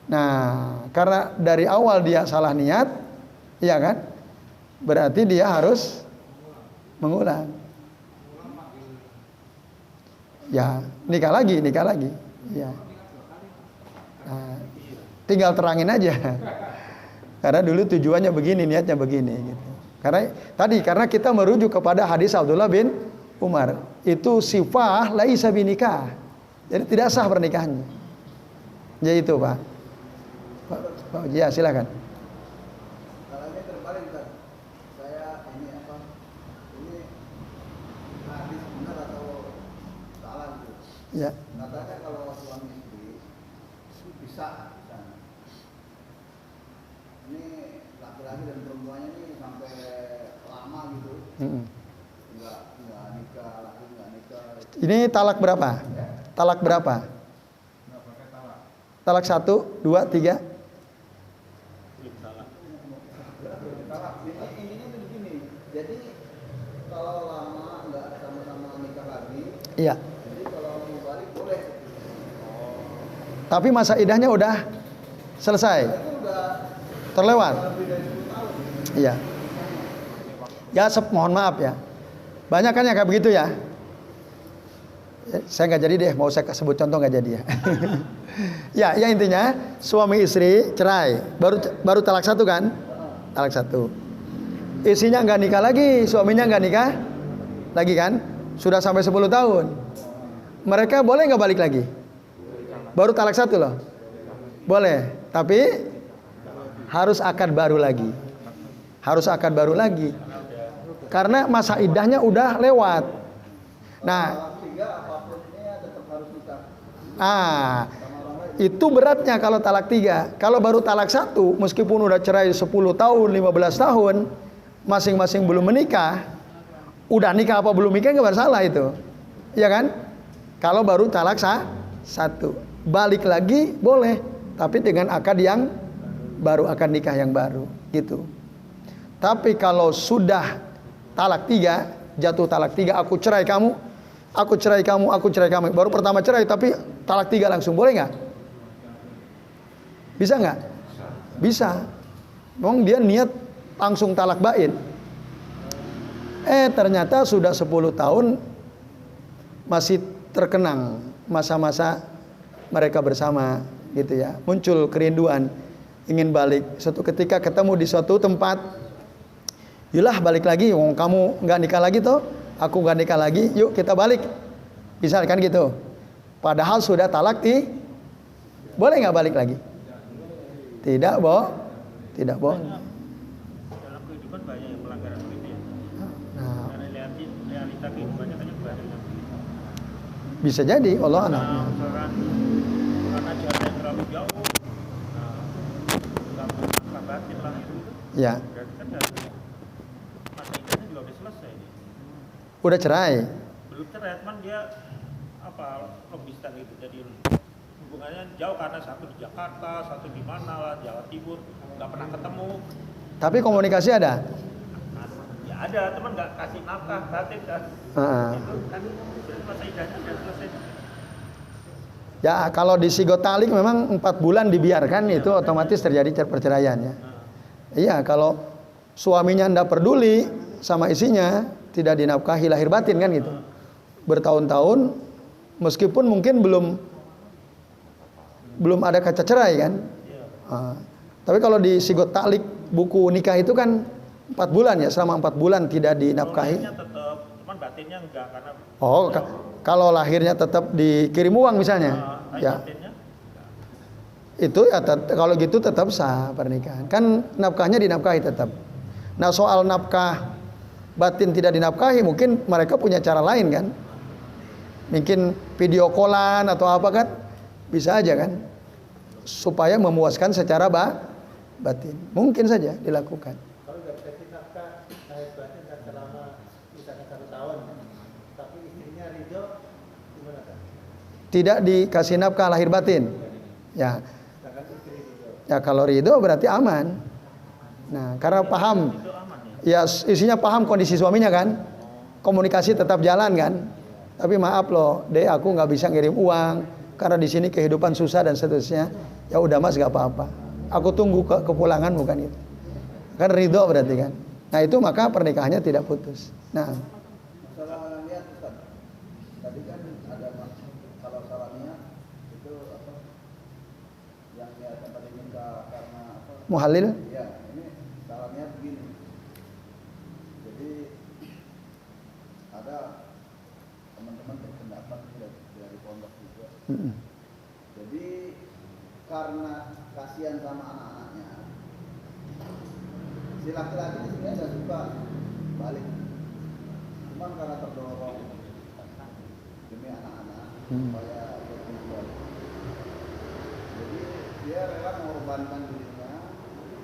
Nah, karena dari awal dia salah niat, iya kan? Berarti dia harus mengulang. Ya, nikah lagi. Ya. Nah, tinggal terangin aja. Karena dulu tujuannya begini, niatnya begini gitu. Karena kita merujuk kepada hadis Abdullah bin Umar. Itu sifah laisa binikah. Jadi tidak sah pernikahannya. Ya itu, Pak. Pak Uji, ya silakan. Kalau ini terbalik, Ustaz. Saya ini hadis benar atau salah gitu. Ya. Katanya kalau suami istri bisa. Ini laki-laki dan perempuannya ini sampai lama gitu. Enggak nikah, laki enggak nikah. Ini talak berapa? Talak berapa? Talak 1, 2, 3. Intinya tuh begini. Jadi kalau lama enggak sama-sama nikah lagi, Iya. jadi kalau mau balik boleh. Tapi masa idahnya udah selesai. Itu udah Terlewat. lebih dari 10 tahun. Iya. Ya, mohon maaf ya. Banyak kan yang kayak begitu ya. Saya nggak jadi deh, mau saya sebut contoh nggak jadi ya. Ya intinya suami istri cerai, baru talak 1 kan? Talak 1. Istrinya nggak nikah lagi, suaminya nggak nikah lagi kan? Sudah sampai 10 tahun. Mereka boleh nggak balik lagi? Baru talak 1 loh. Boleh, tapi harus akad baru lagi. Karena masa idahnya udah lewat. Nah, itu beratnya kalau talak 3. Kalau baru talak 1, meskipun udah cerai 10 tahun, 15 tahun, masing-masing belum menikah, udah nikah apa belum nikah nggak masalah itu. Iya kan? Kalau baru talak 1, balik lagi boleh, tapi dengan akad yang baru, akad nikah yang baru gitu. Tapi kalau sudah talak 3, jatuh talak 3, aku cerai kamu, baru pertama cerai tapi talak 3 langsung, boleh nggak? Bisa nggak? Bisa. Memang dia niat langsung talak bain. Ternyata sudah 10 tahun masih terkenang masa-masa mereka bersama gitu ya. Muncul kerinduan ingin balik. Suatu ketika ketemu di suatu tempat, yulah balik lagi, kamu nggak nikah lagi toh, aku nggak nikah lagi, yuk kita balik. Misalkan gitu. Padahal sudah talak boleh nggak balik lagi? Tidak boleh. Dalam kehidupan banyak yang pelanggaran begitu ya. Nah, Karena realita kehidupannya banyak banget yang begitu. bisa jadi Allah alam. Nah, misalkan karena jaraknya terlalu jauh, nggak masalah batin lah itu. Ya, Berarti kan dari masa idahnya juga udah selesai nih. udah cerai. Belum cerai, cuman dia logistan gitu. Jadi hubungannya jauh karena satu di Jakarta, satu di mana lah, Jawa Timur, nggak pernah ketemu. Tapi komunikasi ada. Ya ada, teman nggak kasih nafkah, batin kan. Itu kan berarti masa idahnya udah selesai. Ya, kalau di sigotalik memang 4 bulan dibiarkan itu otomatis terjadi perceraian ya. Iya, kalau suaminya tidak peduli sama isinya, tidak dinafkahi lahir batin kan gitu. Bertahun-tahun, meskipun mungkin belum ada kata cerai kan. Tapi kalau di sigotalik buku nikah itu kan 4 bulan ya, selama 4 bulan tidak dinafkahi. Lahirnya tetap, cuman batinnya enggak karena. Oh, kalau lahirnya tetap dikirim uang misalnya, ya Batinnya, itu ya kalau gitu tetap sah pernikahan. Kan nafkahnya dinafkahi tetap. Nah, soal nafkah batin tidak dinafkahi, mungkin mereka punya cara lain kan? Mungkin video callan atau apa kan? Bisa aja kan? Supaya memuaskan secara batin. Mungkin saja dilakukan. Kalau nggak dikasih nafkah lahir batin kan selama misalnya 1 tahun, tapi istrinya ridho, gimana kan? Tidak dikasih nafkah lahir batin. Ya. Sedangkan istri ridho. Ya kalau ridho berarti aman. Nah, karena paham. itu aman ya. Ya isinya paham kondisi suaminya kan. Komunikasi tetap jalan kan. Tapi maaf loh, dek aku nggak bisa ngirim uang karena di sini kehidupan susah dan seterusnya. Ya udah mas, nggak apa-apa. Aku tunggu kepulangan, bukan itu. Kan ridho berarti kan. Nah itu maka pernikahannya tidak putus. Nah, Masalah niat Ustaz. Tadi kan ada kalau salah niat itu apa? Yang niatnya tadi minta karena apa? muhalil. Iya, ini salah niat begini. Jadi ada teman-teman berpendapat dari pondok juga. Jadi karena kasihan sama anak-anaknya, si laki-laki ini sebenarnya nggak suka balik, cuman karena terdorong demi anak-anak supaya dia balik. Jadi dia rela mengorbankan dirinya,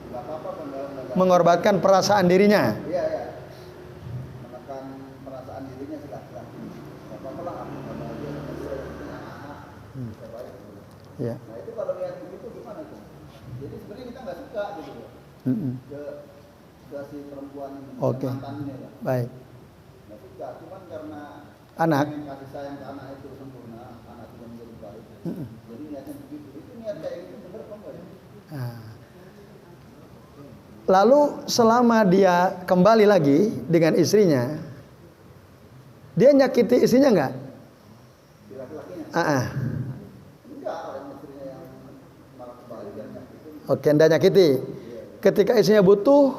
nggak apa-apa kan dalam negara. Mengorbankan perasaan dirinya. Iya, iya. Menekan perasaan dirinya si laki-laki. Nggak apa-apa lah, aku nggak bahagia sama dia, punya anak-anak, bisa balik. Ya. Nah itu kalau lihat begitu gimana tuh? Jadi sebenarnya kita nggak suka gitu loh ke si perempuan ini, Oke. mantan ini lah. Baik. Nggak suka, cuman karena Anak. pengen kasih sayang ke anak itu sempurna, anak juga menjadi baik. Jadi niatnya begitu. Itu niat kayak gitu bener apa enggak ya? Nah. Lalu selama dia kembali lagi dengan istrinya, dia nyakiti istrinya nggak? Si laki-lakinya enggak, orang istrinya yang malah kembali dan nyakitin. Oke, ndak nyakiti. Ketika istrinya butuh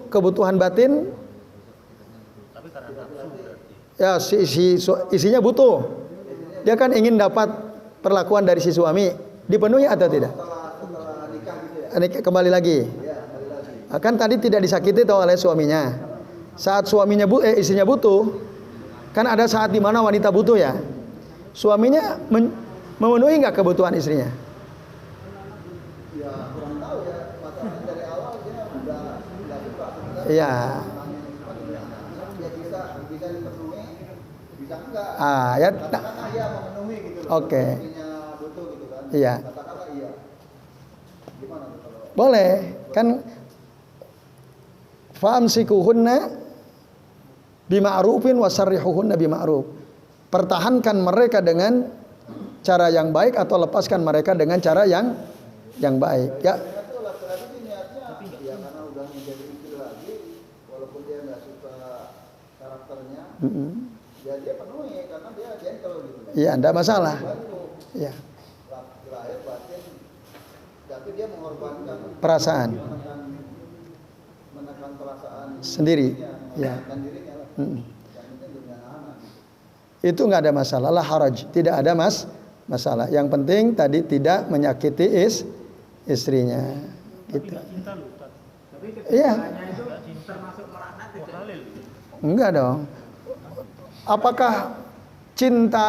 kebutuhan batin, Tapi karena nafsu berarti. ya isinya butuh. Dia kan ingin dapat perlakuan dari si suami, dipenuhi atau tidak? Setelah nikah gitu ya? Ini kembali lagi. Iya, kembali lagi. Kan tadi tidak disakiti toh oleh suaminya. Saat suaminya istrinya butuh, kan ada saat di mana wanita butuh ya. Suaminya memenuhi nggak kebutuhan istrinya? Ya kurang tahu ya, masalahnya dari awal dia udah nggak suka sebenarnya. Iya. Ya bisa dipenuhi, bisa enggak. Ya. Katakanlah iya memenuhi gitu loh. Oke. Istrinya butuh gitu kan. Iya. Katakanlah iya. Gimana tuh kalau? Boleh, kan famsikuhunna bima'rufin wasarrihuhunna bima'ruf. Pertahankan mereka dengan cara yang baik atau lepaskan mereka dengan cara yang baik. Ya. Ternyata tuh laki-laki ini niatnya ya karena udah menjadi istri lagi, walaupun dia nggak suka karakternya, ya dia penuhi karena dia gentle gitu. Iya, enggak masalah. Bantu. Iya. Lahir batin, tapi dia mengorbankan Perasaan menekan perasaan sendiri. dirinya, Ya. menekan dirinya lah. Yang penting demi anak-anak. Itu nggak ada masalah, la haraj, tidak ada masalah. Yang penting tadi tidak menyakiti istrinya. Tapi Gitu. nggak cinta loh, Ustaz. Tapi Iya. kecintaannya itu termasuk melaknat Oh, itu. halil. Enggak dong. Apakah cinta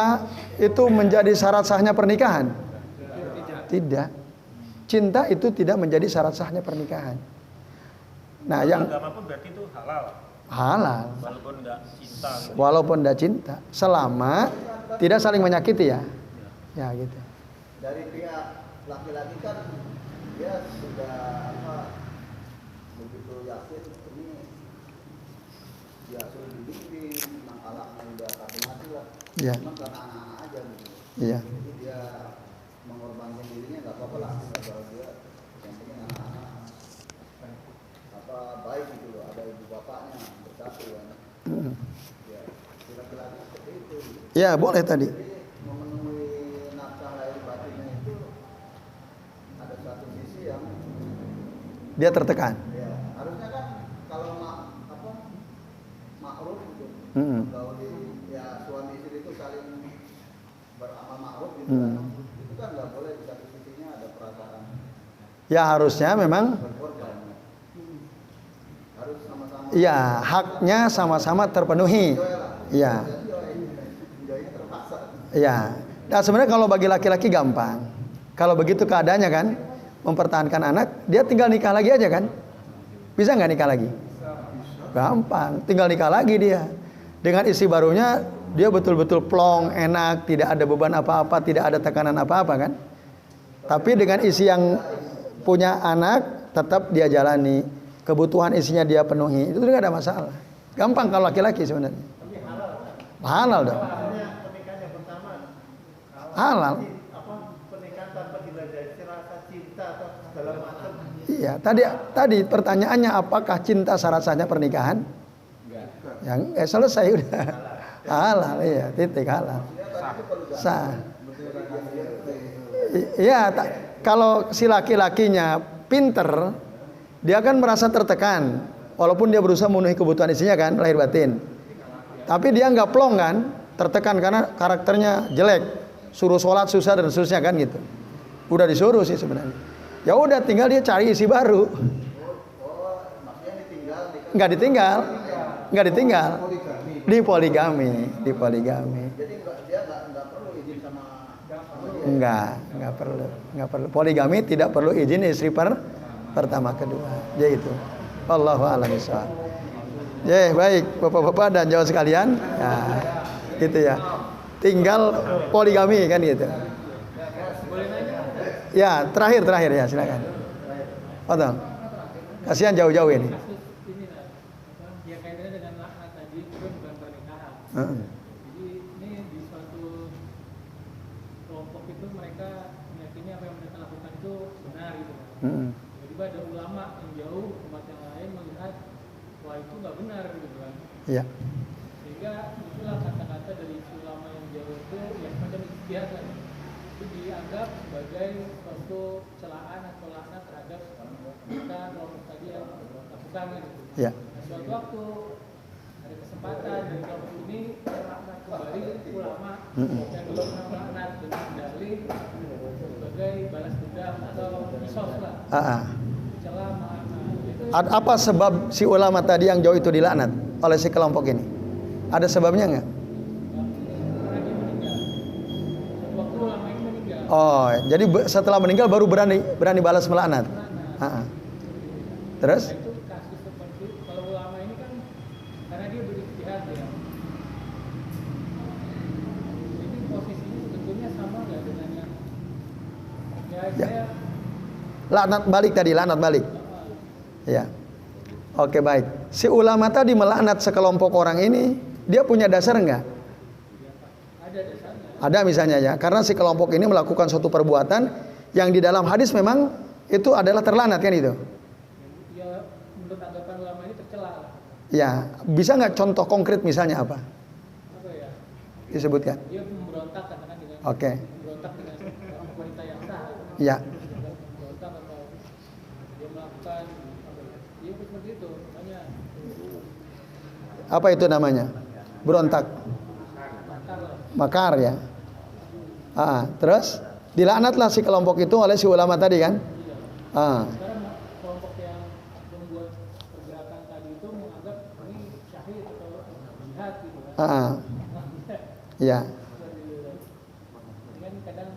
itu menjadi syarat sahnya pernikahan? Tidak. Cinta itu tidak menjadi syarat sahnya pernikahan. Nah, yang Agama pun berarti itu halal. halal. Walaupun nggak cinta. Gitu. Walaupun tidak cinta, selama tidak saling menyakiti ya. Ya gitu. Dari pihak laki-laki kan dia sudah begitu yakin ini dia suruh dibimbing tentang alaknya udah kaki mati lah. Iya. Cuma karena anak-anak aja gitu. Iya. Jadi dia mengorbankan dirinya nggak apa-apa lah, kalau dia yang penting anak-anak baik gitu loh, ada ibu bapaknya bersatu kan. Ya, laki-laki seperti itu. Ya boleh tadi. Jadi memenuhi nafkah lahir batinnya itu ada satu sisi yang Dia tertekan. ya harusnya kan kalau makruf gitu. Kalau ya suami istri itu saling beramal makruf gitu kan. Itu kan nggak boleh, di satu sisinya ada perasaan Ya harusnya memang berkorban. Harus sama-sama. ya haknya sama-sama terpenuhi. Iya. Enjoynya terpaksa. Iya. Nah sebenarnya kalau bagi laki-laki gampang. Kalau begitu keadaannya kan, mempertahankan anak, dia tinggal nikah lagi aja kan? Bisa nggak nikah lagi? Gampang, tinggal nikah lagi dia. Dengan istri barunya, dia betul-betul plong, enak, tidak ada beban apa-apa, tidak ada tekanan apa-apa kan? Tapi dengan istri yang punya anak, tetap dia jalani. Kebutuhan isinya dia penuhi, itu tidak ada masalah. Gampang kalau laki-laki sebenarnya. Halal dong. Maksudnya pernikahan yang pertama Halal. pernikahan tanpa dilandasi rasa cinta atau segala macam. Iya, tadi pertanyaannya apakah cinta syarat sahnya pernikahan? Yang selesai udah. Halal, iya, titik halal. Sah. Iya, kalau si laki-lakinya pinter, dia kan merasa tertekan, walaupun dia berusaha memenuhi kebutuhan istrinya kan, lahir batin. Tapi dia nggak plong kan, tertekan karena karakternya jelek, suruh sholat susah dan seterusnya kan gitu. Udah disuruh sih sebenarnya. Ya udah, tinggal dia cari isi baru. Nggak ditinggal, di poligami. Jadi dia nggak perlu izin sama Nggak perlu. Poligami tidak perlu izin istri pertama kedua. Ya itu. Wallahu a'lam bishawab. Ya baik bapak-bapak dan jawab sekalian. Ya, gitu ya. Tinggal poligami kan gitu. Ya terakhir ya silakan. Potong. Kasihan jauh-jauh ini. Ya kaitannya dengan laknat tadi itu bukan pernikahan. Jadi ini di suatu kelompok itu mereka meyakini apa yang mereka lakukan itu benar gitu. Tiba-tiba ada ulama yang jauh tempat yang lain melihat wah itu nggak benar gitu kan. Iya. Sehingga itulah kata-kata dari si ulama yang jauh itu yang macam ijtihad kan. Itu dianggap sebagai suatu celaan atau laknat terhadap mereka kelompok tadi yang lakukan gitu. Iya. Suatu waktu ada kesempatan dari kelompok ini melaknat kembali ulama yang dulu pernah melaknat dengan dalih sebagai balas dendam atau kisos lah, celah itu Apa sebab si ulama tadi yang jauh itu dilaknat oleh si kelompok ini? Ada sebabnya nggak? karena dia meninggal. Suatu waktu ulama ini meninggal. Oh, jadi setelah meninggal baru berani balas melaknat. Terus? Nah, itu kasus seperti kalau ulama ini kan karena dia berijtihad ya. Jadi posisinya sebetulnya sama nggak dengan yang Ya. saya Laknat balik. Ya. Oke baik. Si ulama tadi melaknat sekelompok orang ini, dia punya dasar enggak? ada dasarnya. Ada misalnya ya, karena si kelompok ini melakukan suatu perbuatan yang di dalam hadis memang itu adalah terlanat kan itu. Ya menurut anggapan ulama ini tercela. Ya, bisa nggak contoh konkret misalnya apa? Apa ya? Disebutkan. Dia memberontak katakan dengan Oke. memberontak dengan wanita yang sah. Ya. Memberontak atau dia melakukan dia seperti itu. Makanya Apa itu namanya? Berontak. makar lah. Makar ya. Terus dilaknatlah si kelompok itu oleh si ulama tadi kan. Sekarang kelompok yang membuat pergerakan tadi itu menganggap ini syahid atau jihad gitu kan. Iya. Kan kadang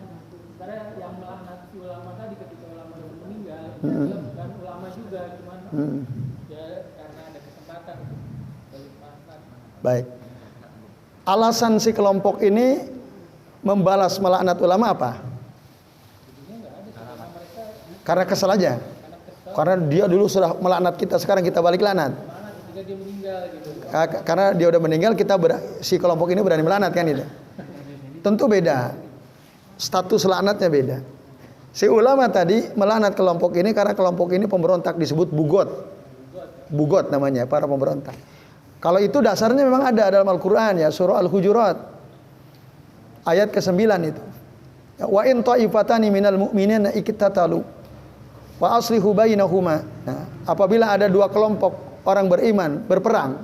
sekarang yang melaknat si ulama tadi ketika ulama itu meninggal, bukan ulama juga, cuman ya karena ada kesempatan dari melaknat. Baik. Alasan si kelompok ini membalas melaknat ulama apa? Karena kesal aja. Karena dia dulu sudah melaknat kita, sekarang kita balik laknat. Ketika dia meninggal gitu. Karena dia udah meninggal, si kelompok ini berani melaknat kan itu. Tentu beda. Status laknatnya beda. Si ulama tadi melaknat kelompok ini karena kelompok ini pemberontak, disebut bugot. Bugot namanya, para pemberontak. Kalau itu dasarnya memang ada dalam Al-Qur'an ya, surah Al-Hujurat. Ayat ke-9 itu. Wa in ta'ifatani minal mu'minina iktatalu wa aslihu bainahuma. Nah, apabila ada dua kelompok orang beriman berperang,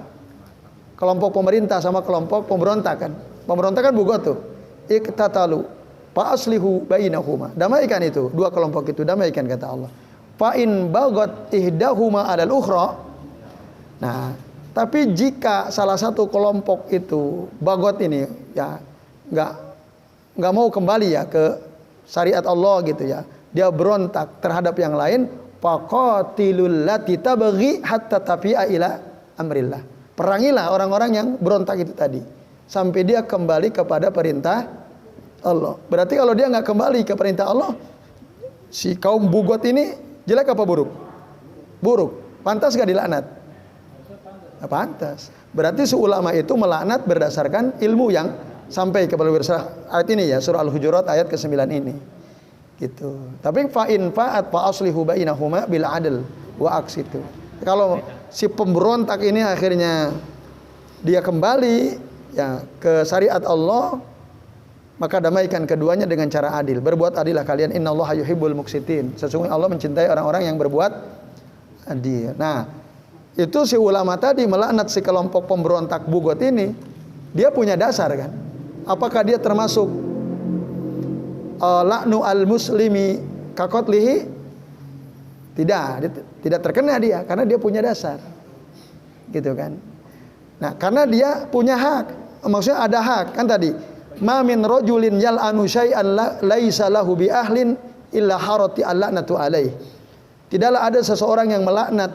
kelompok pemerintah sama kelompok pemberontak kan. Pemberontak kan bugot tuh. Iktatalu fa aslihu bainahuma. Damaikan itu, dua kelompok itu damaikan kata Allah. Fa in bagat ihdahuma 'alal ukhra. Nah, tapi jika salah satu kelompok itu bagot ini ya nggak mau kembali ya ke syariat Allah gitu ya, dia berontak terhadap yang lain, faqatilul lati tabghi hatta tafi'a ila amrillah. Perangilah orang-orang yang berontak itu tadi sampai dia kembali kepada perintah Allah. Berarti kalau dia nggak kembali ke perintah Allah, si kaum bugot ini jelek apa buruk? Buruk. Pantas gak dilaknat? Pantas. Berarti si ulama itu melaknat berdasarkan ilmu yang sampai kepada ayat ini ya, surah Al-Hujurat ayat ke-9 ini. Gitu. Tapi fa in fa'at fa aslihu bainahuma bil adl wa aqsitu. Kalau si pemberontak ini akhirnya dia kembali ya ke syariat Allah, maka damaikan keduanya dengan cara adil. Berbuat adillah kalian, innallaha yuhibbul muqsitin. Sesungguhnya Allah mencintai orang-orang yang berbuat adil. Nah, itu si ulama tadi melaknat si kelompok pemberontak bugot ini, dia punya dasar kan? Apakah dia termasuk laknu al-muslimi kakotlihi? Tidak, tidak terkena dia karena dia punya dasar. Gitu kan. Nah, karena dia punya hak. Maksudnya ada hak kan tadi. Ma min rajulin yal'anu syai'an laisa lahu bi ahlin illa harati al-la'natu alaih. Tidaklah ada seseorang yang melaknat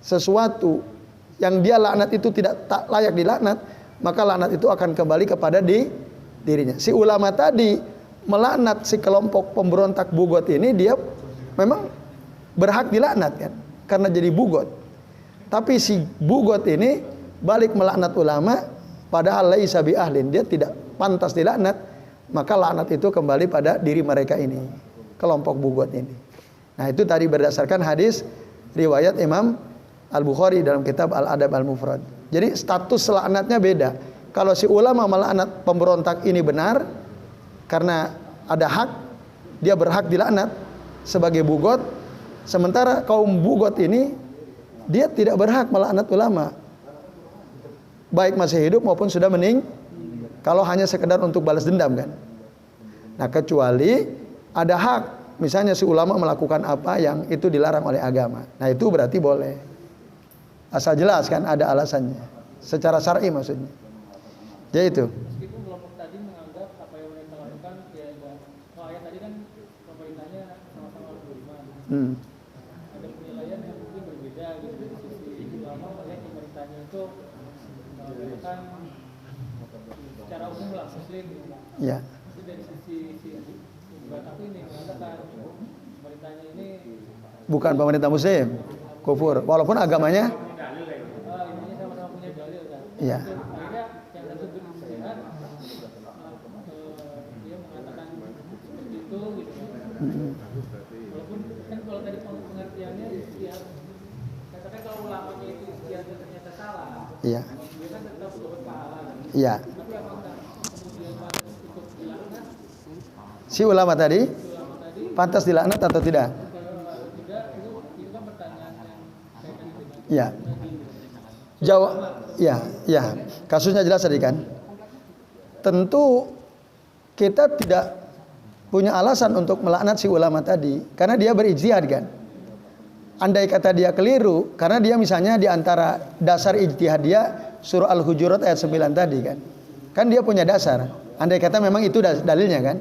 sesuatu yang dia laknat itu tak layak dilaknat, maka laknat itu akan kembali kepada dirinya. Si ulama tadi melaknat si kelompok pemberontak bugot ini, dia memang berhak dilaknat kan, karena jadi bugot. Tapi si bugot ini balik melaknat ulama, padahal laisa bi ahlin, dia tidak pantas dilaknat, maka laknat itu kembali pada diri mereka ini, kelompok bugot ini. Nah, itu tadi berdasarkan hadis riwayat Imam Al-Bukhari dalam kitab Al-Adab Al-Mufrad. Jadi status laknatnya beda. Kalau si ulama melaknat pemberontak ini benar karena ada hak, dia berhak dilaknat sebagai bugot. Sementara kaum bugot ini dia tidak berhak melaknat ulama, baik masih hidup maupun sudah kalau hanya sekedar untuk balas dendam kan. Nah, kecuali ada hak, misalnya si ulama melakukan apa yang itu dilarang oleh agama. Nah, itu berarti boleh. Asal jelas kan ada alasannya. Secara syar'i maksudnya. Ya itu. Meskipun kelompok tadi menganggap apa yang mereka lakukan ya enggak. Kalau ayat tadi kan pemerintahnya sama-sama beriman. Ada penilaian yang mungkin berbeda gitu dari sisi ulama melihat pemerintahnya itu melakukan secara umum lah muslim. Ya. Tapi dari sisi Batak ini mengatakan pemerintahnya ini bukan pemerintah muslim, kufur. Walaupun agamanya ini sama-sama punya dalil kan. iya. Akhirnya yang satu bersehat dia mengatakan seperti itu gitu. Walaupun kan kalau tadi pengertiannya ya katakan kalau ulamanya itu istiadat ternyata salah. Iya. Dia kan tetap berpahala. Iya. Tapi apakah kemudian pantas untuk dilaknat? Si ulama tadi pantas dilaknat atau tidak? Kalau tidak itu kan pertanyaan yang kaitan dengan Iya. Jawab, ya. Kasusnya jelas tadi kan. Tentu kita tidak punya alasan untuk melaknat si ulama tadi karena dia berijtihad kan. Andai kata dia keliru karena dia misalnya di antara dasar ijtihad dia surah Al-Hujurat ayat 9 tadi kan. Kan dia punya dasar. Andai kata memang itu dalilnya kan.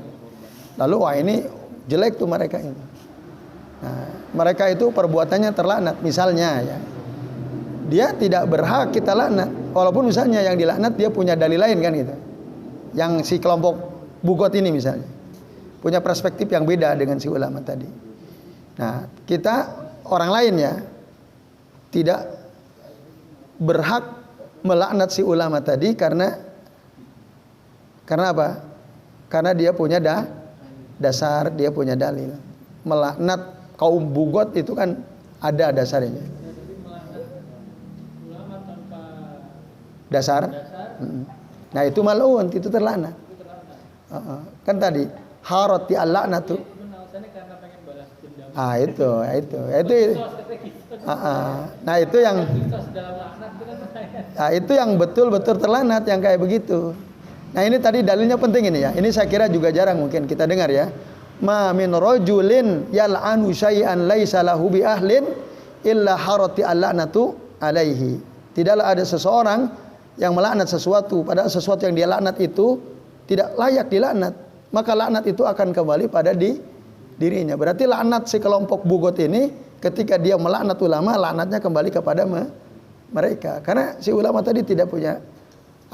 Lalu wah ini jelek tuh mereka ini. Nah, mereka itu perbuatannya terlaknat misalnya ya. Dia tidak berhak kita laknat walaupun misalnya yang dilaknat dia punya dalil lain kan gitu. Yang si kelompok bugot ini misalnya punya perspektif yang beda dengan si ulama tadi. Nah, kita orang lain ya tidak berhak melaknat si ulama tadi karena apa? Karena dia punya dasar, dia punya dalil. Melaknat kaum bugot itu kan ada dasarnya. Jadi melaknat ulama tanpa Dasar. Nah, itu mal'un, itu terlaknat. Kan tadi harati al-laknatu. itu alasannya karena pengen balas dendam. Itu. Nah, itu yang Kisos dalam laknat itu kan nah, itu yang betul-betul terlanat yang kayak begitu. Nah, ini tadi dalilnya penting ini ya. Ini saya kira juga jarang mungkin kita dengar ya. Ma min rajulin yal'anu syai'an laisa lahu bi ahlin illa harati al-laknatu alaihi. Tidaklah ada seseorang yang melaknat sesuatu padahal sesuatu yang dia laknat itu tidak layak dilaknat, maka laknat itu akan kembali pada dirinya. Berarti laknat si kelompok bugot ini ketika dia melaknat ulama, laknatnya kembali kepada mereka. Karena si ulama tadi tidak punya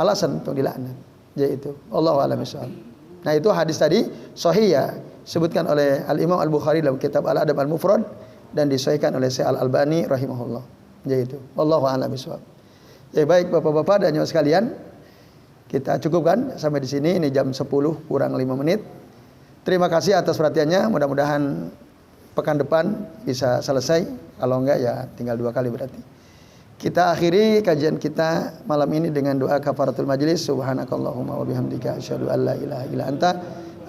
alasan untuk dilaknat. Yaitu Allahu a'lam bishawab. Nah, itu hadis tadi sahih ya, sebutkan oleh Al-Imam Al-Bukhari dalam kitab Al-Adab Al-Mufrad dan disahihkan oleh Syekh Al-Albani rahimahullah. Yaitu Allahu a'lam bishawab. Ya, baik Bapak-bapak dan nyawa sekalian, kita cukupkan sampai di sini. Ini jam 10 kurang 5 menit. Terima kasih atas perhatiannya. Mudah-mudahan pekan depan bisa selesai. Kalau enggak ya tinggal 2 kali berarti. Kita akhiri kajian kita malam ini dengan doa kafaratul majlis. Subhanakallahumma wa bihamdika asyhadu an la ilaha illa anta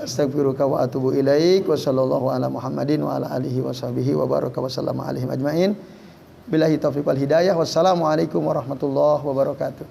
astaghfiruka wa atubu ilaik. Wa sallallahu ala Muhammadin wa ala alihi wa sahbihi wa baraka wa sallama alaihim ajmain. Billahi taufiq wal hidayah. Wassalamualaikum warahmatullahi wabarakatuh.